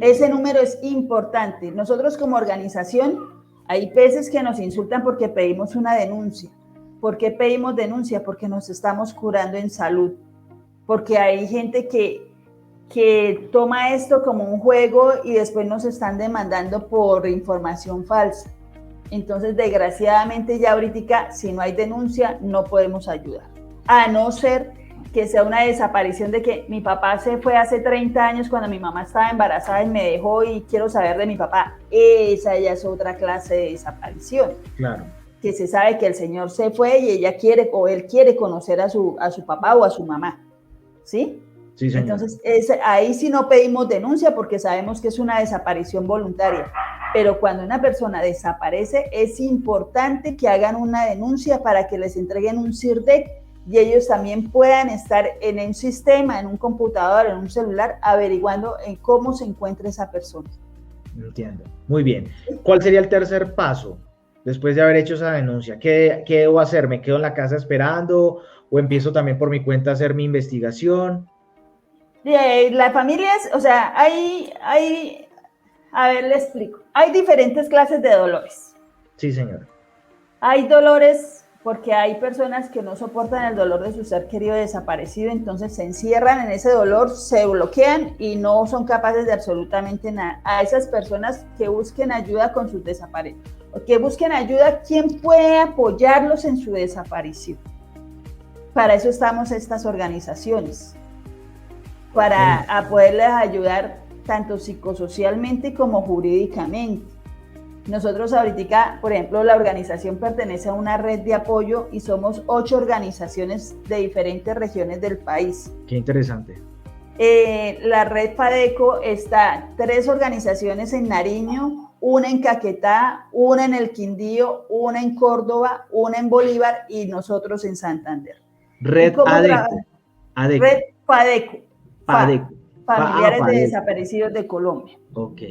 Ese número es importante. Nosotros como organización, hay veces que nos insultan porque pedimos una denuncia. ¿Por qué pedimos denuncia? Porque nos estamos curando en salud, porque hay gente que toma esto como un juego y después nos están demandando por información falsa. Entonces, desgraciadamente, ya ahorita, si no hay denuncia, no podemos ayudar. A no ser que sea una desaparición de que mi papá se fue hace 30 años cuando mi mamá estaba embarazada y me dejó y quiero saber de mi papá. Esa ya es otra clase de desaparición. Claro. Que se sabe que el señor se fue y ella quiere o él quiere conocer a su papá o a su mamá. ¿Sí? Sí, señor. Entonces, ahí sí no pedimos denuncia porque sabemos que es una desaparición voluntaria. Pero cuando una persona desaparece, es importante que hagan una denuncia para que les entreguen un CIRDEC y ellos también puedan estar en un sistema, en un computador, en un celular, averiguando en cómo se encuentra esa persona. Entiendo. Muy bien. ¿Cuál sería el tercer paso después de haber hecho esa denuncia? ¿Qué debo hacer? ¿Me quedo en la casa esperando o empiezo también por mi cuenta a hacer mi investigación? Las familias, o sea, a ver, le explico. Hay diferentes clases de dolores. Sí, señor. Hay dolores porque hay personas que no soportan el dolor de su ser querido desaparecido, entonces se encierran en ese dolor, se bloquean y no son capaces de absolutamente nada. A esas personas que busquen ayuda con sus desapariciones, o que busquen ayuda, ¿quién puede apoyarlos en su desaparición? Para eso estamos estas organizaciones, para poderles ayudar tanto psicosocialmente como jurídicamente. Nosotros ahorita, por ejemplo, la organización pertenece a una red de apoyo y somos 8 organizaciones de diferentes regiones del país. Qué interesante. La red FADECO está 3 organizaciones en Nariño, una en Caquetá, una en el Quindío, una en Córdoba, una en Bolívar y nosotros en Santander. Red ADECO. Red FADECO. FADECO. Familiares de Desaparecidos de Colombia. Ok.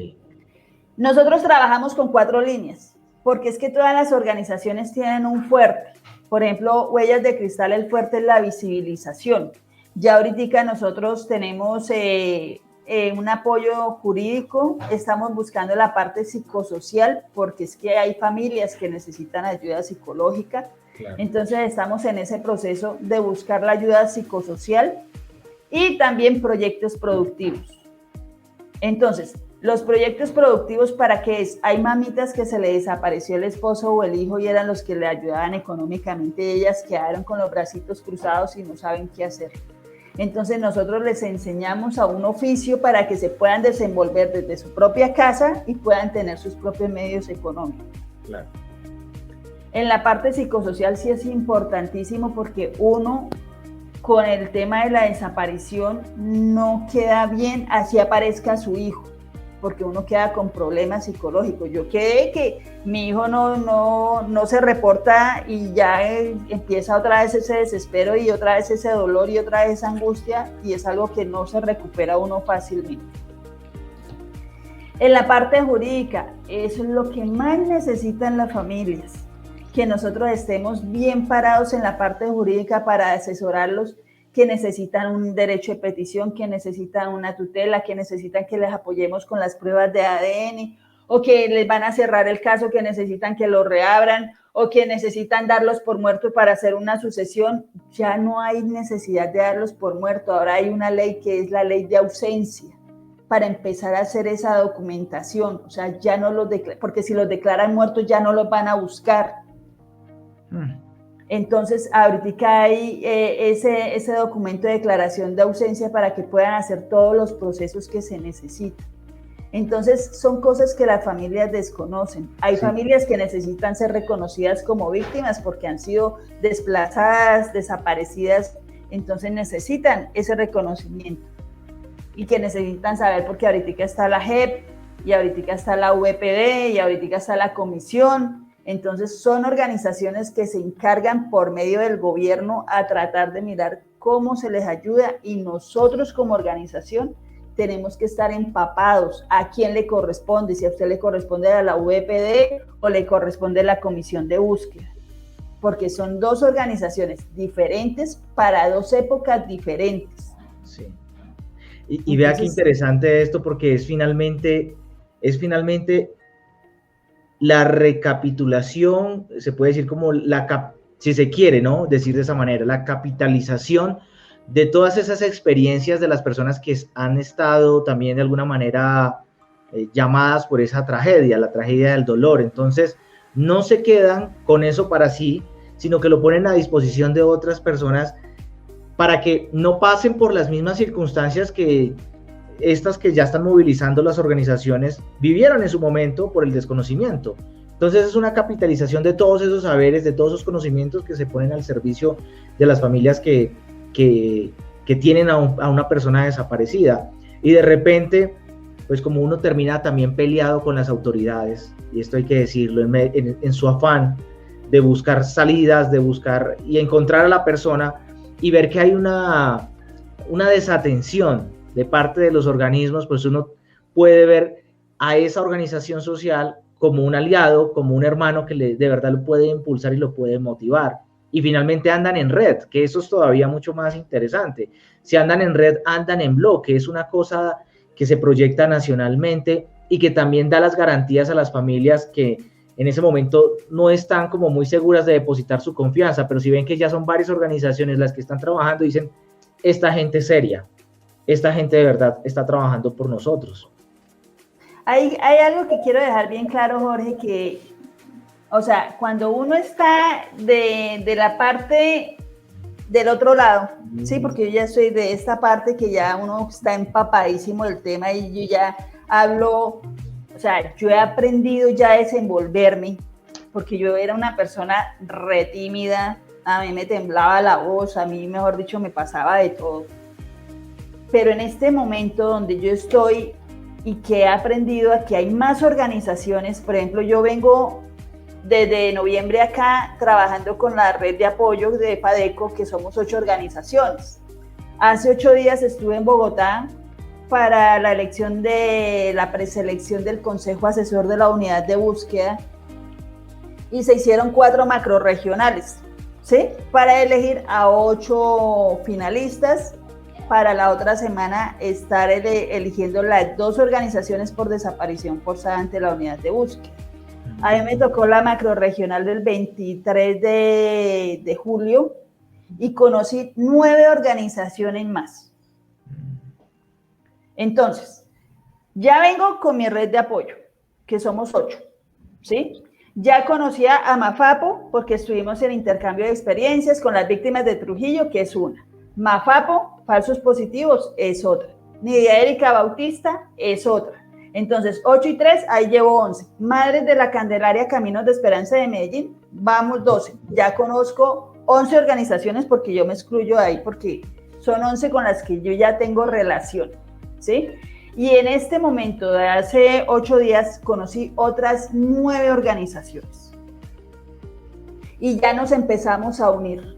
Nosotros trabajamos con 4 líneas, porque es que todas las organizaciones tienen un fuerte. Por ejemplo, Huellas de Cristal, el fuerte es la visibilización. Ya ahorita nosotros tenemos un apoyo jurídico, estamos buscando la parte psicosocial, porque es que hay familias que necesitan ayuda psicológica. Claro. Entonces estamos en ese proceso de buscar la ayuda psicosocial y también proyectos productivos. Entonces, los proyectos productivos, ¿para qué es? Hay mamitas que se le desapareció el esposo o el hijo y eran los que le ayudaban económicamente y ellas quedaron con los bracitos cruzados y no saben qué hacer. Entonces nosotros les enseñamos a un oficio para que se puedan desenvolver desde su propia casa y puedan tener sus propios medios económicos. Claro. En la parte psicosocial sí es importantísimo porque uno con el tema de la desaparición no queda bien así aparezca su hijo, porque uno queda con problemas psicológicos. Yo quedé que mi hijo no se reporta y ya empieza otra vez ese desespero y otra vez ese dolor y otra vez esa angustia y es algo que no se recupera uno fácilmente. En la parte jurídica, eso es lo que más necesitan las familias, que nosotros estemos bien parados en la parte jurídica para asesorarlos, que necesitan un derecho de petición, que necesitan una tutela, que necesitan que les apoyemos con las pruebas de ADN, o que les van a cerrar el caso, que necesitan que lo reabran, o que necesitan darlos por muertos para hacer una sucesión. Ya no hay necesidad de darlos por muertos, ahora hay una ley que es la ley de ausencia, para empezar a hacer esa documentación, o sea, ya no los declaran, porque si los declaran muertos ya no los van a buscar. Entonces, ahorita hay ese documento de declaración de ausencia para que puedan hacer todos los procesos que se necesitan. Entonces, son cosas que las familias desconocen. Hay familias que necesitan ser reconocidas como víctimas porque han sido desplazadas, desaparecidas, entonces necesitan ese reconocimiento. Y que necesitan saber porque ahorita está la JEP, y ahorita está la VPD, y ahorita está la comisión. Entonces son organizaciones que se encargan por medio del gobierno a tratar de mirar cómo se les ayuda y nosotros como organización tenemos que estar empapados a quién le corresponde, si a usted le corresponde a la VPD o le corresponde a la comisión de búsqueda. porque son dos organizaciones diferentes para dos épocas diferentes. Sí. Y vea qué interesante esto, porque es finalmente la recapitulación, se puede decir como si se quiere, ¿no? Decir de esa manera, la capitalización de todas esas experiencias de las personas que han estado también de alguna manera llamadas por esa tragedia, la tragedia del dolor. Entonces, no se quedan con eso para sí, sino que lo ponen a disposición de otras personas para que no pasen por las mismas circunstancias que estas que ya están movilizando las organizaciones vivieron en su momento por el desconocimiento. Entonces es una capitalización de todos esos saberes, de todos esos conocimientos que se ponen al servicio de las familias que tienen a una persona desaparecida. Y de repente, pues como uno termina también peleado con las autoridades, y esto hay que decirlo, en su afán de buscar salidas, de buscar y encontrar a la persona, y ver que hay una desatención de parte de los organismos, pues uno puede ver a esa organización social como un aliado, como un hermano que de verdad lo puede impulsar y lo puede motivar. Y finalmente andan en red, que eso es todavía mucho más interesante. Si andan en red, andan en bloque, es una cosa que se proyecta nacionalmente y que también da las garantías a las familias que en ese momento no están como muy seguras de depositar su confianza, pero si ven que ya son varias organizaciones las que están trabajando, dicen, esta gente es seria, esta gente de verdad está trabajando por nosotros. Hay algo que quiero dejar bien claro, Jorge, que, o sea, cuando uno está de la parte del otro lado, sí, porque yo ya soy de esta parte que ya uno está empapadísimo del tema y yo ya hablo, o sea, yo he aprendido ya a desenvolverme, porque yo era una persona re tímida, a mí me temblaba la voz, a mí, mejor dicho, me pasaba de todo. Pero en este momento donde yo estoy y que he aprendido a que hay más organizaciones, por ejemplo, yo vengo desde noviembre acá trabajando con la red de apoyo de FADECO, que somos 8 organizaciones. Hace 8 días estuve en Bogotá para la elección de la preselección del Consejo Asesor de la Unidad de Búsqueda y se hicieron 4 macroregionales, ¿sí? Para elegir a 8 finalistas para la otra semana estar eligiendo las 2 organizaciones por desaparición forzada ante la unidad de búsqueda. A mí me tocó la macroregional del 23 de julio y conocí 9 organizaciones más. Entonces, ya vengo con mi red de apoyo, que somos 8, ¿sí? Ya conocía a Mafapo porque estuvimos en intercambio de experiencias con las víctimas de Trujillo, que es una. Mafapo, falsos positivos, es otra. Nidia Erika Bautista es otra. Entonces, 8 y 3, ahí llevo 11. Madres de la Candelaria Caminos de Esperanza de Medellín, vamos 12. Ya conozco 11 organizaciones porque yo me excluyo ahí porque son 11 con las que yo ya tengo relación, ¿sí? Y en este momento, de hace 8 días, conocí otras 9 organizaciones. Y ya nos empezamos a unir.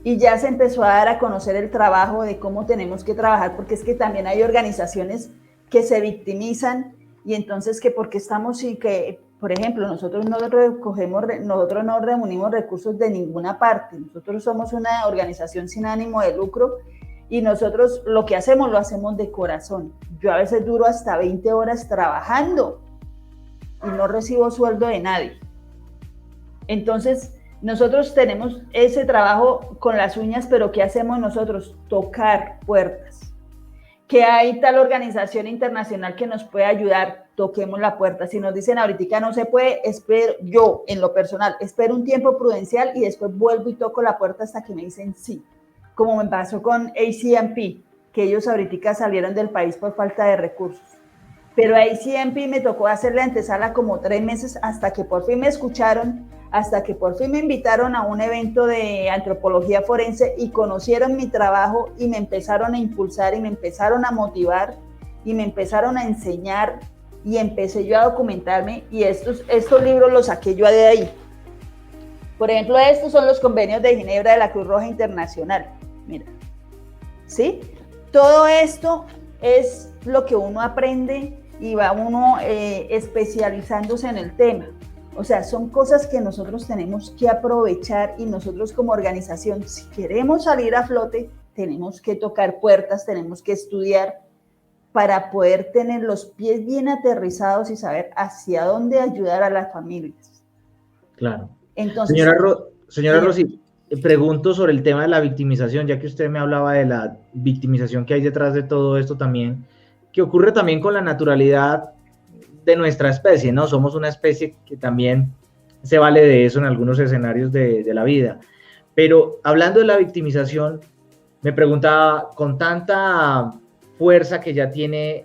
Y ya se empezó a dar a conocer el trabajo de cómo tenemos que trabajar, porque es que también hay organizaciones que se victimizan y entonces que porque estamos y que, por ejemplo, nosotros no reunimos recursos de ninguna parte, nosotros somos una organización sin ánimo de lucro y nosotros lo que hacemos lo hacemos de corazón. Yo a veces duro hasta 20 horas trabajando y no recibo sueldo de nadie. Entonces, nosotros tenemos ese trabajo con las uñas, pero ¿qué hacemos nosotros? Tocar puertas. Que hay tal organización internacional que nos puede ayudar, toquemos la puerta. Si nos dicen ahorita no se puede, espero yo, en lo personal, espero un tiempo prudencial y después vuelvo y toco la puerta hasta que me dicen sí. Como me pasó con ACMP, que ellos ahorita salieron del país por falta de recursos. Pero a ACMP me tocó hacerle antesala como 3 meses hasta que por fin me escucharon, hasta que por fin me invitaron a un evento de antropología forense y conocieron mi trabajo y me empezaron a impulsar y me empezaron a motivar y me empezaron a enseñar y empecé yo a documentarme y estos libros los saqué yo de ahí. Por ejemplo, estos son los convenios de Ginebra de la Cruz Roja Internacional. Mira, ¿sí? Todo esto es lo que uno aprende y va uno especializándose en el tema. O sea, son cosas que nosotros tenemos que aprovechar y nosotros como organización, si queremos salir a flote, tenemos que tocar puertas, tenemos que estudiar para poder tener los pies bien aterrizados y saber hacia dónde ayudar a las familias. Claro. Entonces, Señora Rosy, pregunto sobre el tema de la victimización, ya que usted me hablaba de la victimización que hay detrás de todo esto también, que ocurre también con la naturalidad de nuestra especie, ¿no? Somos una especie que también se vale de eso en algunos escenarios de la vida. Pero hablando de la victimización, me preguntaba, con tanta fuerza que ya tiene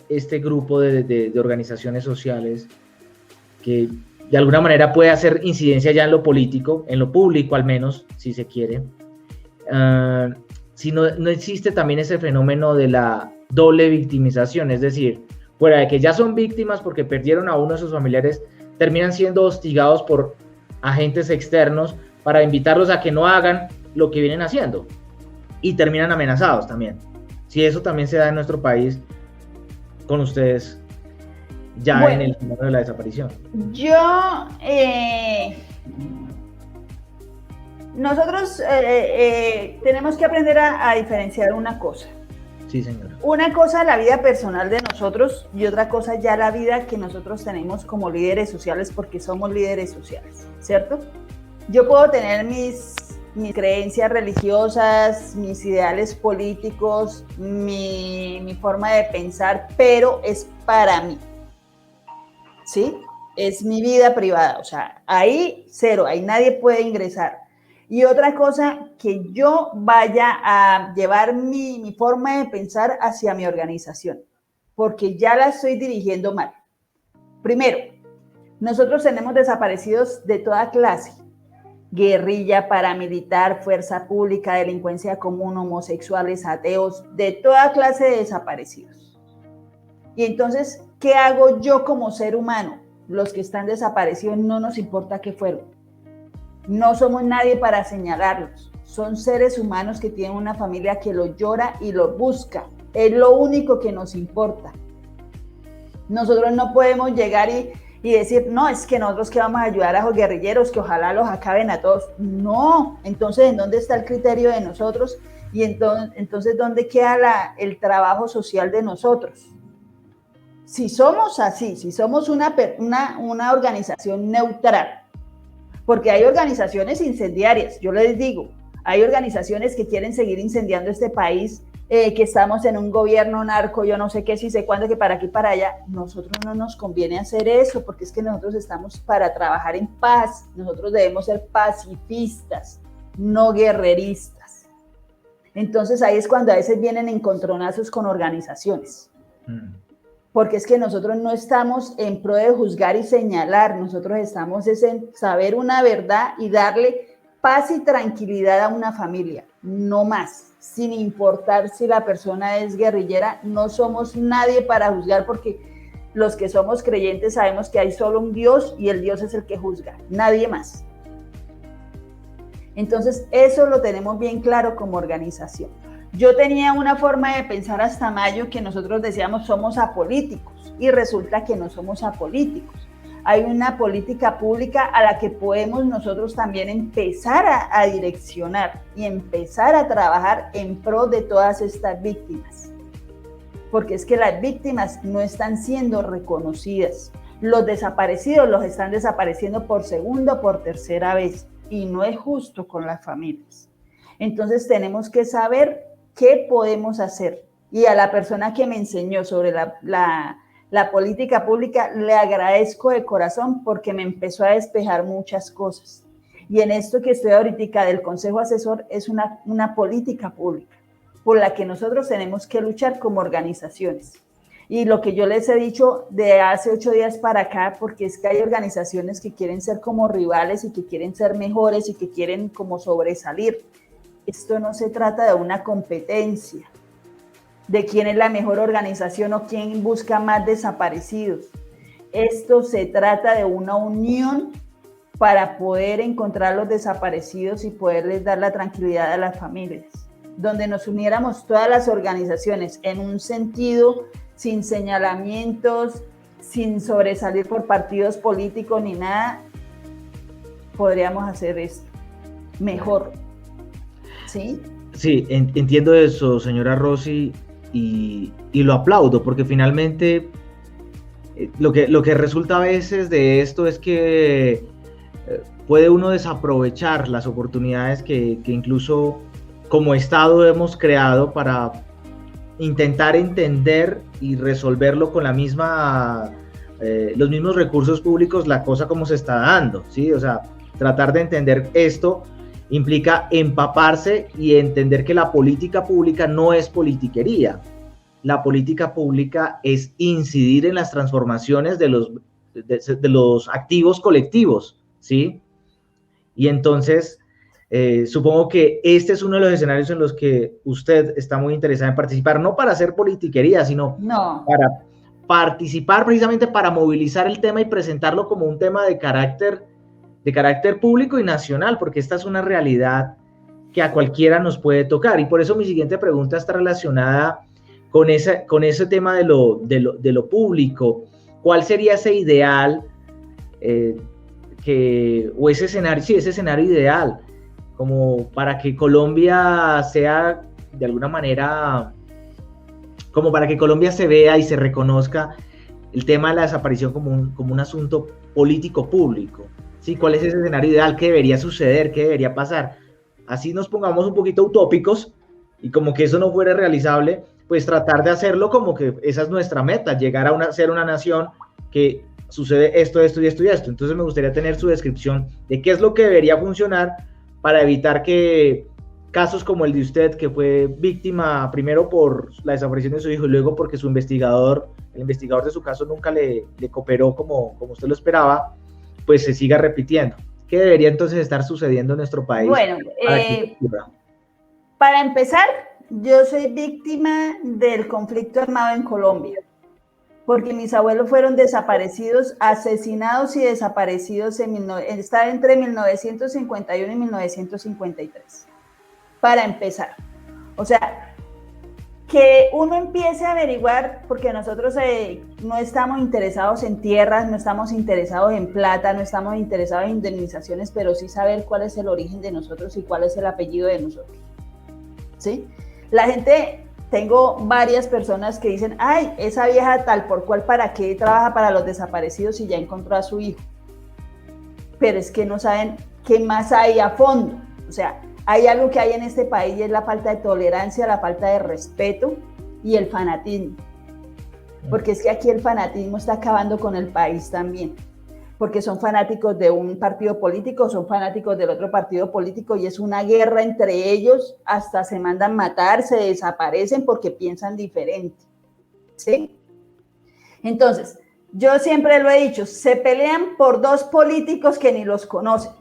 este grupo de organizaciones sociales, que de alguna manera puede hacer incidencia ya en lo político, en lo público al menos, si se quiere, si no existe también ese fenómeno de la doble victimización, es decir, fuera de que ya son víctimas porque perdieron a uno de sus familiares, terminan siendo hostigados por agentes externos para invitarlos a que no hagan lo que vienen haciendo y terminan amenazados también. Si eso también se da en nuestro país con ustedes ya bueno, en el fenómeno de la desaparición. Nosotros tenemos que aprender a diferenciar una cosa. Sí, señora. Una cosa la vida personal de nosotros y otra cosa ya la vida que nosotros tenemos como líderes sociales, porque somos líderes sociales, ¿cierto? Yo puedo tener mis creencias religiosas, mis ideales políticos, mi forma de pensar, pero es para mí, ¿sí? Es mi vida privada, o sea, ahí cero, ahí nadie puede ingresar. Y otra cosa, que yo vaya a llevar mi forma de pensar hacia mi organización, porque ya la estoy dirigiendo mal. Primero, nosotros tenemos desaparecidos de toda clase: guerrilla, paramilitar, fuerza pública, delincuencia común, homosexuales, ateos, de toda clase de desaparecidos. Y entonces, ¿qué hago yo como ser humano? Los que están desaparecidos no nos importa qué fueron. No somos nadie para señalarlos. Son seres humanos que tienen una familia que los llora y los busca. Es lo único que nos importa. Nosotros no podemos llegar y decir, no, es que nosotros que vamos a ayudar a los guerrilleros, que ojalá los acaben a todos. No, entonces, ¿en dónde está el criterio de nosotros? Y entonces ¿dónde queda el trabajo social de nosotros? Si somos así, si somos una organización neutral, porque hay organizaciones incendiarias, yo les digo, hay organizaciones que quieren seguir incendiando este país, que estamos en un gobierno narco, yo no sé qué, si sé cuándo, que para aquí, para allá. Nosotros no nos conviene hacer eso, porque es que nosotros estamos para trabajar en paz. Nosotros debemos ser pacifistas, no guerreristas. Entonces ahí es cuando a veces vienen encontronazos con organizaciones. Porque es que nosotros no estamos en pro de juzgar y señalar, nosotros estamos en saber una verdad y darle paz y tranquilidad a una familia, no más, sin importar si la persona es guerrillera. No somos nadie para juzgar, porque los que somos creyentes sabemos que hay solo un Dios y el Dios es el que juzga, nadie más. Entonces eso lo tenemos bien claro como organización. Yo tenía una forma de pensar hasta mayo que nosotros decíamos somos apolíticos, y resulta que no somos apolíticos. Hay una política pública a la que podemos nosotros también empezar a direccionar y empezar a trabajar en pro de todas estas víctimas. Porque es que las víctimas no están siendo reconocidas. Los desaparecidos los están desapareciendo por segunda o por tercera vez, y no es justo con las familias. Entonces tenemos que saber qué podemos hacer. Y a la persona que me enseñó sobre la política pública, le agradezco de corazón, porque me empezó a despejar muchas cosas. Y en esto que estoy ahorita del Consejo Asesor, es una política pública por la que nosotros tenemos que luchar como organizaciones. Y lo que yo les he dicho de hace 8 días para acá, porque es que hay organizaciones que quieren ser como rivales y que quieren ser mejores y que quieren como sobresalir. Esto no se trata de una competencia, de quién es la mejor organización o quién busca más desaparecidos. Esto se trata de una unión para poder encontrar los desaparecidos y poderles dar la tranquilidad a las familias, donde nos uniéramos todas las organizaciones en un sentido, sin señalamientos, sin sobresalir por partidos políticos ni nada, podríamos hacer esto mejor. ¿Sí? Sí, entiendo eso, señora Rosy, y lo aplaudo, porque finalmente lo que resulta a veces de esto es que puede uno desaprovechar las oportunidades que incluso como Estado hemos creado para intentar entender y resolverlo con los mismos recursos públicos, la cosa como se está dando, ¿sí? O sea, tratar de entender esto implica empaparse y entender que la política pública no es politiquería. La política pública es incidir en las transformaciones de los activos colectivos, ¿sí? Y entonces, supongo que este es uno de los escenarios en los que usted está muy interesada en participar, no para hacer politiquería, sino para participar precisamente para movilizar el tema y presentarlo como un tema de carácter público y nacional, porque esta es una realidad que a cualquiera nos puede tocar. Y por eso mi siguiente pregunta está relacionada con ese tema de lo público. ¿Cuál sería ese ideal o ese escenario ideal, como para que Colombia sea de alguna manera, como para que Colombia se vea y se reconozca el tema de la desaparición como un asunto político público? ¿Sí? ¿Cuál es ese escenario ideal? ¿Qué debería suceder? ¿Qué debería pasar? Así nos pongamos un poquito utópicos y como que eso no fuera realizable, pues tratar de hacerlo como que esa es nuestra meta, llegar a ser una nación que sucede esto, esto y esto y esto. Entonces me gustaría tener su descripción de qué es lo que debería funcionar para evitar que casos como el de usted, que fue víctima primero por la desaparición de su hijo y luego porque el investigador de su caso nunca le cooperó como usted lo esperaba, pues se siga repitiendo. ¿Qué debería entonces estar sucediendo en nuestro país? Bueno, para empezar, yo soy víctima del conflicto armado en Colombia, porque mis abuelos fueron desaparecidos, asesinados y desaparecidos está entre 1951 y 1953. Para empezar, o sea, que uno empiece a averiguar, porque nosotros no estamos interesados en tierras, no estamos interesados en plata, no estamos interesados en indemnizaciones, pero sí saber cuál es el origen de nosotros y cuál es el apellido de nosotros. ¿Sí? La gente, tengo varias personas que dicen, ay, esa vieja tal por cual, ¿para qué trabaja para los desaparecidos si ya encontró a su hijo? Pero es que no saben qué más hay a fondo. O sea, hay algo que hay en este país y es la falta de tolerancia, la falta de respeto y el fanatismo. Porque es que aquí el fanatismo está acabando con el país también. Porque son fanáticos de un partido político, son fanáticos del otro partido político y es una guerra entre ellos, hasta se mandan matar, se desaparecen porque piensan diferente. ¿Sí? Entonces, yo siempre lo he dicho, se pelean por dos políticos que ni los conocen,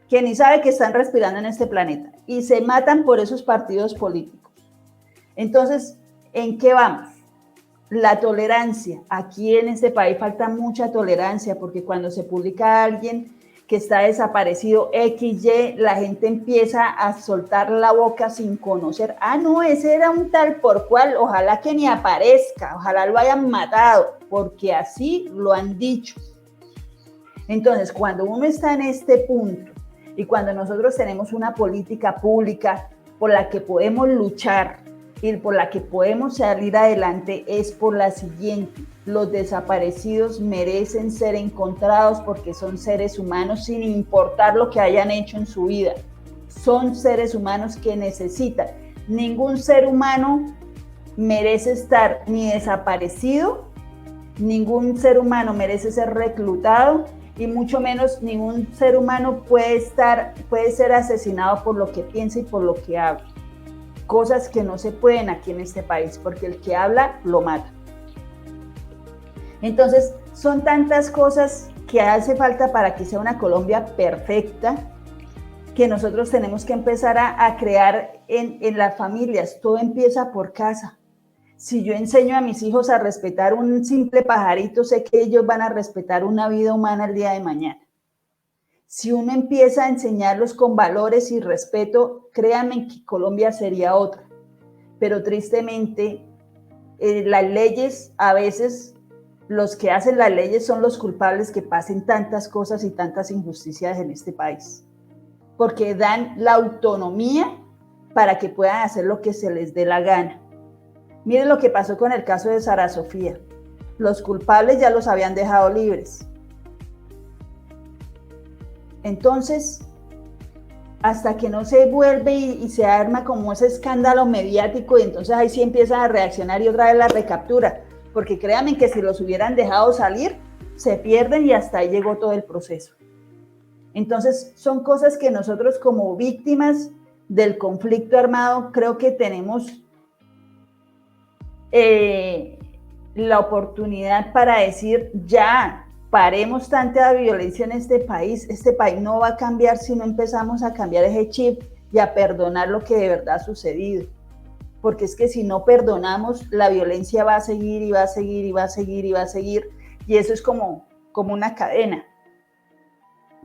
que ni sabe que están respirando en este planeta y se matan por esos partidos políticos. Entonces, ¿en qué vamos? La tolerancia. Aquí en este país falta mucha tolerancia porque cuando se publica a alguien que está desaparecido XY, la gente empieza a soltar la boca sin conocer. Ah, no, ese era un tal por cual, ojalá que ni aparezca, ojalá lo hayan matado, porque así lo han dicho. Entonces, cuando uno está en este punto y cuando nosotros tenemos una política pública por la que podemos luchar y por la que podemos salir adelante, es por la siguiente: los desaparecidos merecen ser encontrados porque son seres humanos sin importar lo que hayan hecho en su vida. Son seres humanos que necesitan. Ningún ser humano merece estar ni desaparecido, ningún ser humano merece ser reclutado y mucho menos ningún ser humano puede ser asesinado por lo que piensa y por lo que habla. Cosas que no se pueden aquí en este país, porque el que habla lo mata. Entonces, son tantas cosas que hace falta para que sea una Colombia perfecta, que nosotros tenemos que empezar a crear en las familias. Todo empieza por casa. Si yo enseño a mis hijos a respetar un simple pajarito, sé que ellos van a respetar una vida humana el día de mañana. Si uno empieza a enseñarlos con valores y respeto, créanme que Colombia sería otra. Pero tristemente, las leyes a veces los que hacen las leyes son los culpables que pasen tantas cosas y tantas injusticias en este país, porque dan la autonomía para que puedan hacer lo que se les dé la gana. Miren lo que pasó con el caso de Sara Sofía. Los culpables ya los habían dejado libres. Entonces, hasta que no se vuelve y se arma como ese escándalo mediático, y entonces ahí sí empiezan a reaccionar y otra vez la recaptura, porque créanme que si los hubieran dejado salir, se pierden y hasta ahí llegó todo el proceso. Entonces, son cosas que nosotros como víctimas del conflicto armado creo que tenemos la oportunidad para decir ya, paremos tanta violencia en este país no va a cambiar si no empezamos a cambiar ese chip y a perdonar lo que de verdad ha sucedido, porque es que si no perdonamos, la violencia va a seguir y va a seguir y va a seguir y va a seguir, y eso es como una cadena,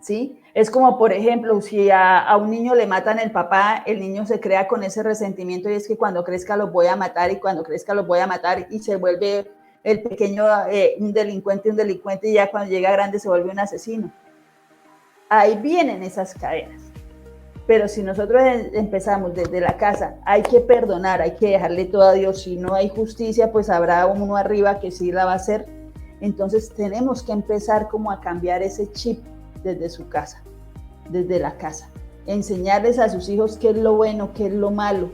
¿sí? Es como, por ejemplo, si a un niño le matan el papá, el niño se crea con ese resentimiento y es que cuando crezca los voy a matar y cuando crezca los voy a matar y se vuelve el pequeño un delincuente y ya cuando llega grande se vuelve un asesino. Ahí vienen esas cadenas. Pero si nosotros empezamos desde la casa, hay que perdonar, hay que dejarle todo a Dios. Si no hay justicia, pues habrá uno arriba que sí la va a hacer. Entonces tenemos que empezar como a cambiar ese chip desde su casa, desde la casa. Enseñarles a sus hijos qué es lo bueno, qué es lo malo,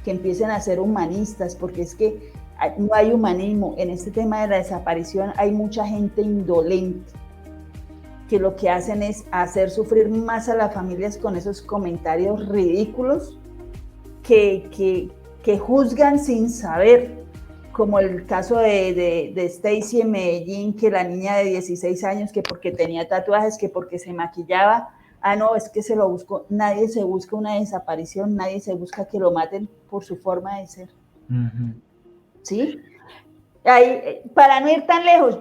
que empiecen a ser humanistas, porque es que no hay humanismo. En este tema de la desaparición hay mucha gente indolente que lo que hacen es hacer sufrir más a las familias con esos comentarios ridículos que juzgan sin saber, como el caso de Stacy en Medellín, que la niña de 16 años, que porque tenía tatuajes, que porque se maquillaba, no, es que se lo buscó. Nadie se busca una desaparición, nadie se busca que lo maten por su forma de ser. Uh-huh. ¿Sí? Para no ir tan lejos,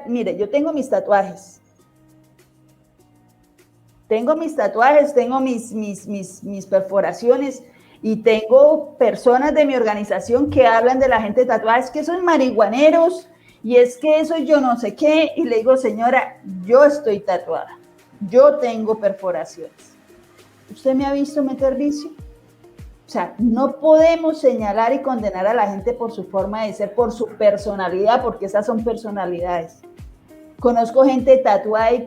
mire, yo tengo mis tatuajes. Tengo mis perforaciones y tengo personas de mi organización que hablan de la gente tatuada, es que son marihuaneros y es que eso yo no sé qué, y le digo, señora, yo estoy tatuada, yo tengo perforaciones. ¿Usted me ha visto meter vicio? O sea, no podemos señalar y condenar a la gente por su forma de ser, por su personalidad, porque esas son personalidades. Conozco gente tatuada y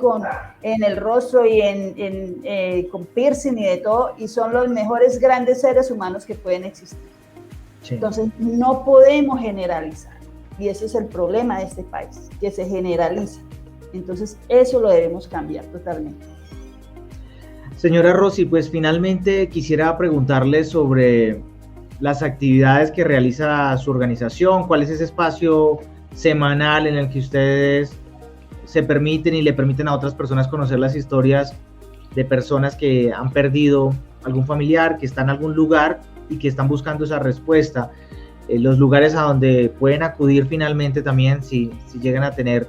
en el rostro y con piercing y de todo, y son los mejores grandes seres humanos que pueden existir. Sí. Entonces, no podemos generalizar, y ese es el problema de este país, que se generaliza. Entonces, eso lo debemos cambiar totalmente. Señora Rosy, pues finalmente quisiera preguntarle sobre las actividades que realiza su organización, cuál es ese espacio semanal en el que ustedes se permiten y le permiten a otras personas conocer las historias de personas que han perdido algún familiar, que están en algún lugar y que están buscando esa respuesta, los lugares a donde pueden acudir finalmente también si llegan a tener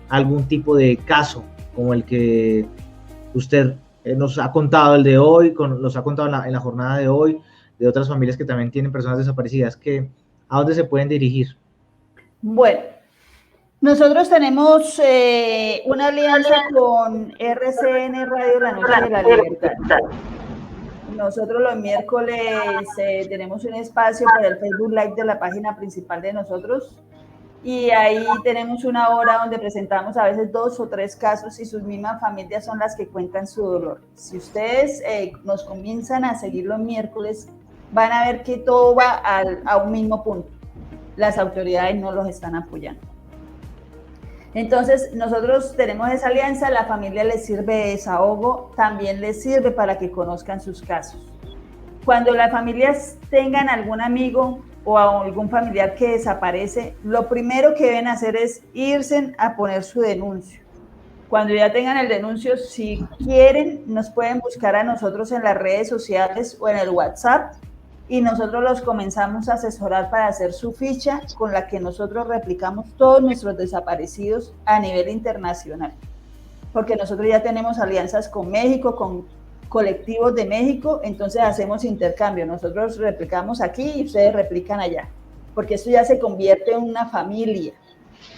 algún tipo de caso como el que usted nos ha contado el de hoy, nos ha contado en la jornada de hoy, de otras familias que también tienen personas desaparecidas, ¿a dónde se pueden dirigir? Bueno, nosotros tenemos una alianza con RCN Radio La Noche de la Libertad. Nosotros los miércoles tenemos un espacio para el Facebook Live de la página principal de nosotros, y ahí tenemos una hora donde presentamos a veces 2 o 3 casos y sus mismas familias son las que cuentan su dolor. Si ustedes nos comienzan a seguir los miércoles, van a ver que todo va a un mismo punto. Las autoridades no los están apoyando. Entonces, nosotros tenemos esa alianza, la familia les sirve de desahogo, también les sirve para que conozcan sus casos. Cuando las familias tengan algún amigo o algún familiar que desaparece, lo primero que deben hacer es irse a poner su denuncio. Cuando ya tengan el denuncio, si quieren, nos pueden buscar a nosotros en las redes sociales o en el WhatsApp, y nosotros los comenzamos a asesorar para hacer su ficha con la que nosotros replicamos todos nuestros desaparecidos a nivel internacional. Porque nosotros ya tenemos alianzas con México, con colectivos de México, entonces hacemos intercambio. Nosotros replicamos aquí y ustedes replican allá. Porque esto ya se convierte en una familia.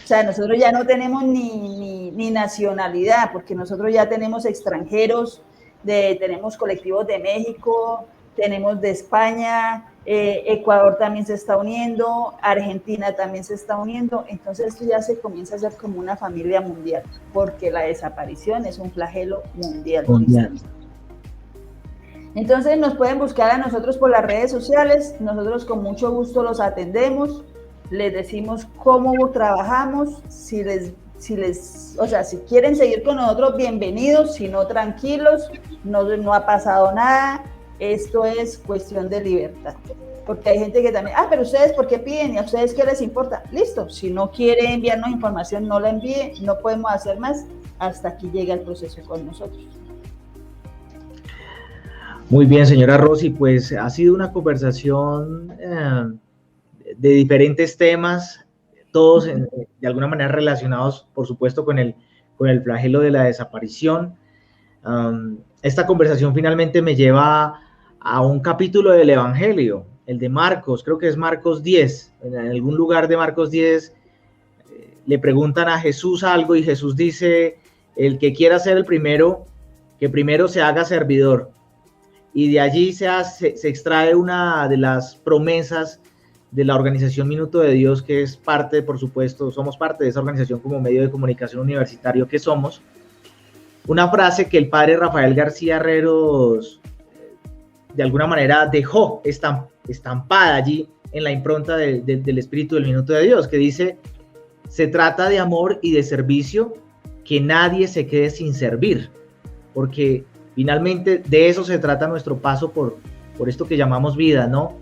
O sea, nosotros ya no tenemos ni nacionalidad, porque nosotros ya tenemos extranjeros, tenemos colectivos de México, tenemos de España, Ecuador también se está uniendo, Argentina también se está uniendo, entonces esto ya se comienza a hacer como una familia mundial, porque la desaparición es un flagelo mundial. Entonces nos pueden buscar a nosotros por las redes sociales, nosotros con mucho gusto los atendemos, les decimos cómo trabajamos, si quieren seguir con nosotros, bienvenidos, si no, tranquilos, no ha pasado nada, esto es cuestión de libertad, porque hay gente que también, pero ustedes, ¿por qué piden? ¿Y a ustedes qué les importa? Listo, si no quiere enviarnos información, no la envíe, no podemos hacer más, hasta aquí llega el proceso con nosotros. Muy bien, señora Rosy, pues ha sido una conversación de diferentes temas, todos de alguna manera relacionados, por supuesto, con el flagelo de la desaparición. Esta conversación finalmente me lleva a un capítulo del Evangelio, el de Marcos, creo que es Marcos 10. En algún lugar de Marcos 10 le preguntan a Jesús algo y Jesús dice, el que quiera ser el primero, que primero se haga servidor. Y de allí se extrae una de las promesas de la organización Minuto de Dios, que es parte, por supuesto, somos parte de esa organización como medio de comunicación universitario que somos. Una frase que el padre Rafael García Herreros de alguna manera dejó estampada allí en la impronta del espíritu del Minuto de Dios, que dice, se trata de amor y de servicio, que nadie se quede sin servir, porque finalmente de eso se trata nuestro paso por esto que llamamos vida, ¿no?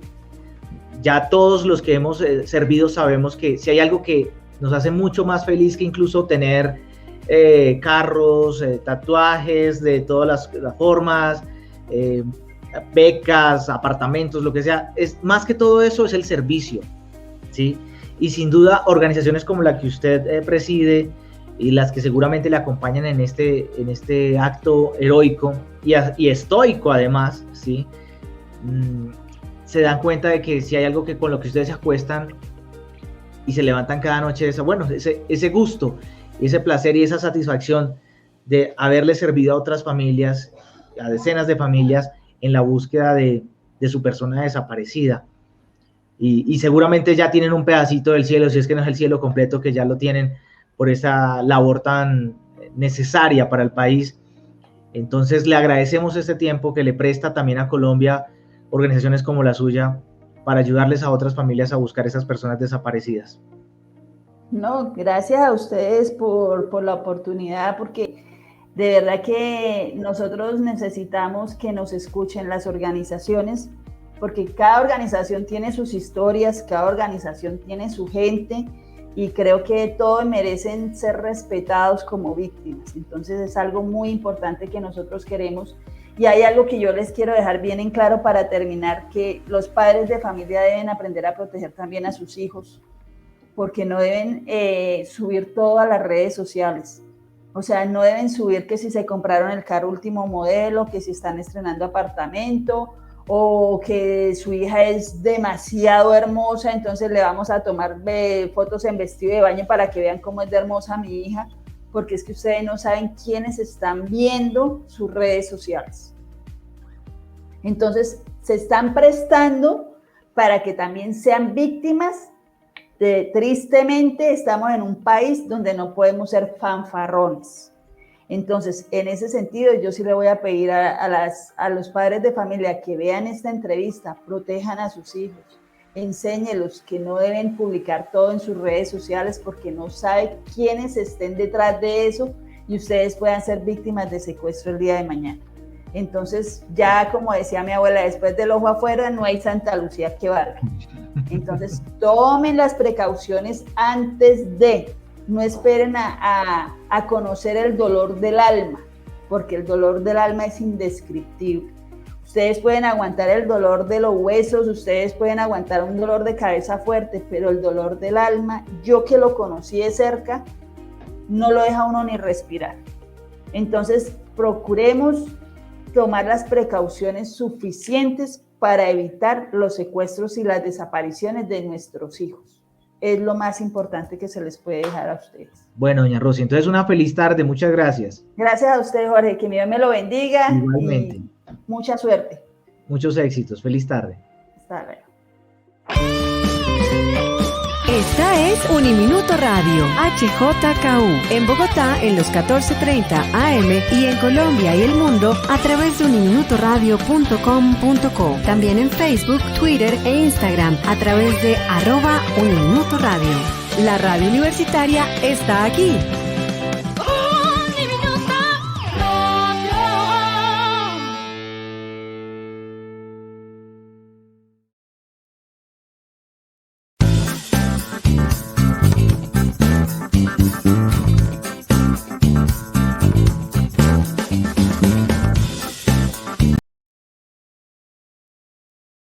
Ya todos los que hemos servido sabemos que si hay algo que nos hace mucho más feliz que incluso tener carros, tatuajes de todas las formas, becas, apartamentos, lo que sea, es más que todo eso es el servicio, ¿sí? Y sin duda organizaciones como la que usted preside y las que seguramente le acompañan en este acto heroico y estoico además, ¿sí? Se dan cuenta de que si hay algo que con lo que ustedes se acuestan y se levantan cada noche, ese gusto, ese placer y esa satisfacción de haberle servido a otras familias, a decenas de familias, en la búsqueda de su persona desaparecida. Y seguramente ya tienen un pedacito del cielo, si es que no es el cielo completo, que ya lo tienen por esa labor tan necesaria para el país. Entonces le agradecemos este tiempo que le presta también a Colombia organizaciones como la suya para ayudarles a otras familias a buscar esas personas desaparecidas. No, gracias a ustedes por la oportunidad, porque de verdad que nosotros necesitamos que nos escuchen las organizaciones, porque cada organización tiene sus historias, cada organización tiene su gente, y creo que todos merecen ser respetados como víctimas. Entonces es algo muy importante que nosotros queremos. Y hay algo que yo les quiero dejar bien en claro para terminar, que los padres de familia deben aprender a proteger también a sus hijos, porque no deben subir todo a las redes sociales. O sea, no deben subir que si se compraron el carro último modelo, que si están estrenando apartamento, o que su hija es demasiado hermosa, entonces le vamos a tomar fotos en vestido de baño para que vean cómo es de hermosa mi hija, porque es que ustedes no saben quiénes están viendo sus redes sociales. Entonces, se están prestando para que también sean víctimas tristemente, estamos en un país donde no podemos ser fanfarrones. Entonces, en ese sentido, yo sí le voy a pedir a los padres de familia que vean esta entrevista, protejan a sus hijos, enséñelos que no deben publicar todo en sus redes sociales porque no sabe quiénes estén detrás de eso y ustedes puedan ser víctimas de secuestro el día de mañana. Entonces, ya como decía mi abuela, después del ojo afuera no hay Santa Lucía que valga. Entonces, tomen las precauciones antes de, no esperen a conocer el dolor del alma, porque el dolor del alma es indescriptible. Ustedes pueden aguantar el dolor de los huesos, ustedes pueden aguantar un dolor de cabeza fuerte, pero el dolor del alma, yo que lo conocí de cerca, no lo deja uno ni respirar. Entonces, procuremos tomar las precauciones suficientes para evitar los secuestros y las desapariciones de nuestros hijos. es lo más importante que se les puede dejar a ustedes. Bueno, doña Rosy, entonces una feliz tarde, muchas gracias. Gracias a usted, Jorge, que mi Dios me lo bendiga. Igualmente. Y mucha suerte. Muchos éxitos, feliz tarde. Hasta luego. Esta es Uniminuto Radio, HJKU, en Bogotá en los 14:30 AM y en Colombia y el mundo a través de uniminutoradio.com.co. También en Facebook, Twitter e Instagram a través de @Uniminuto Radio. La radio universitaria está aquí.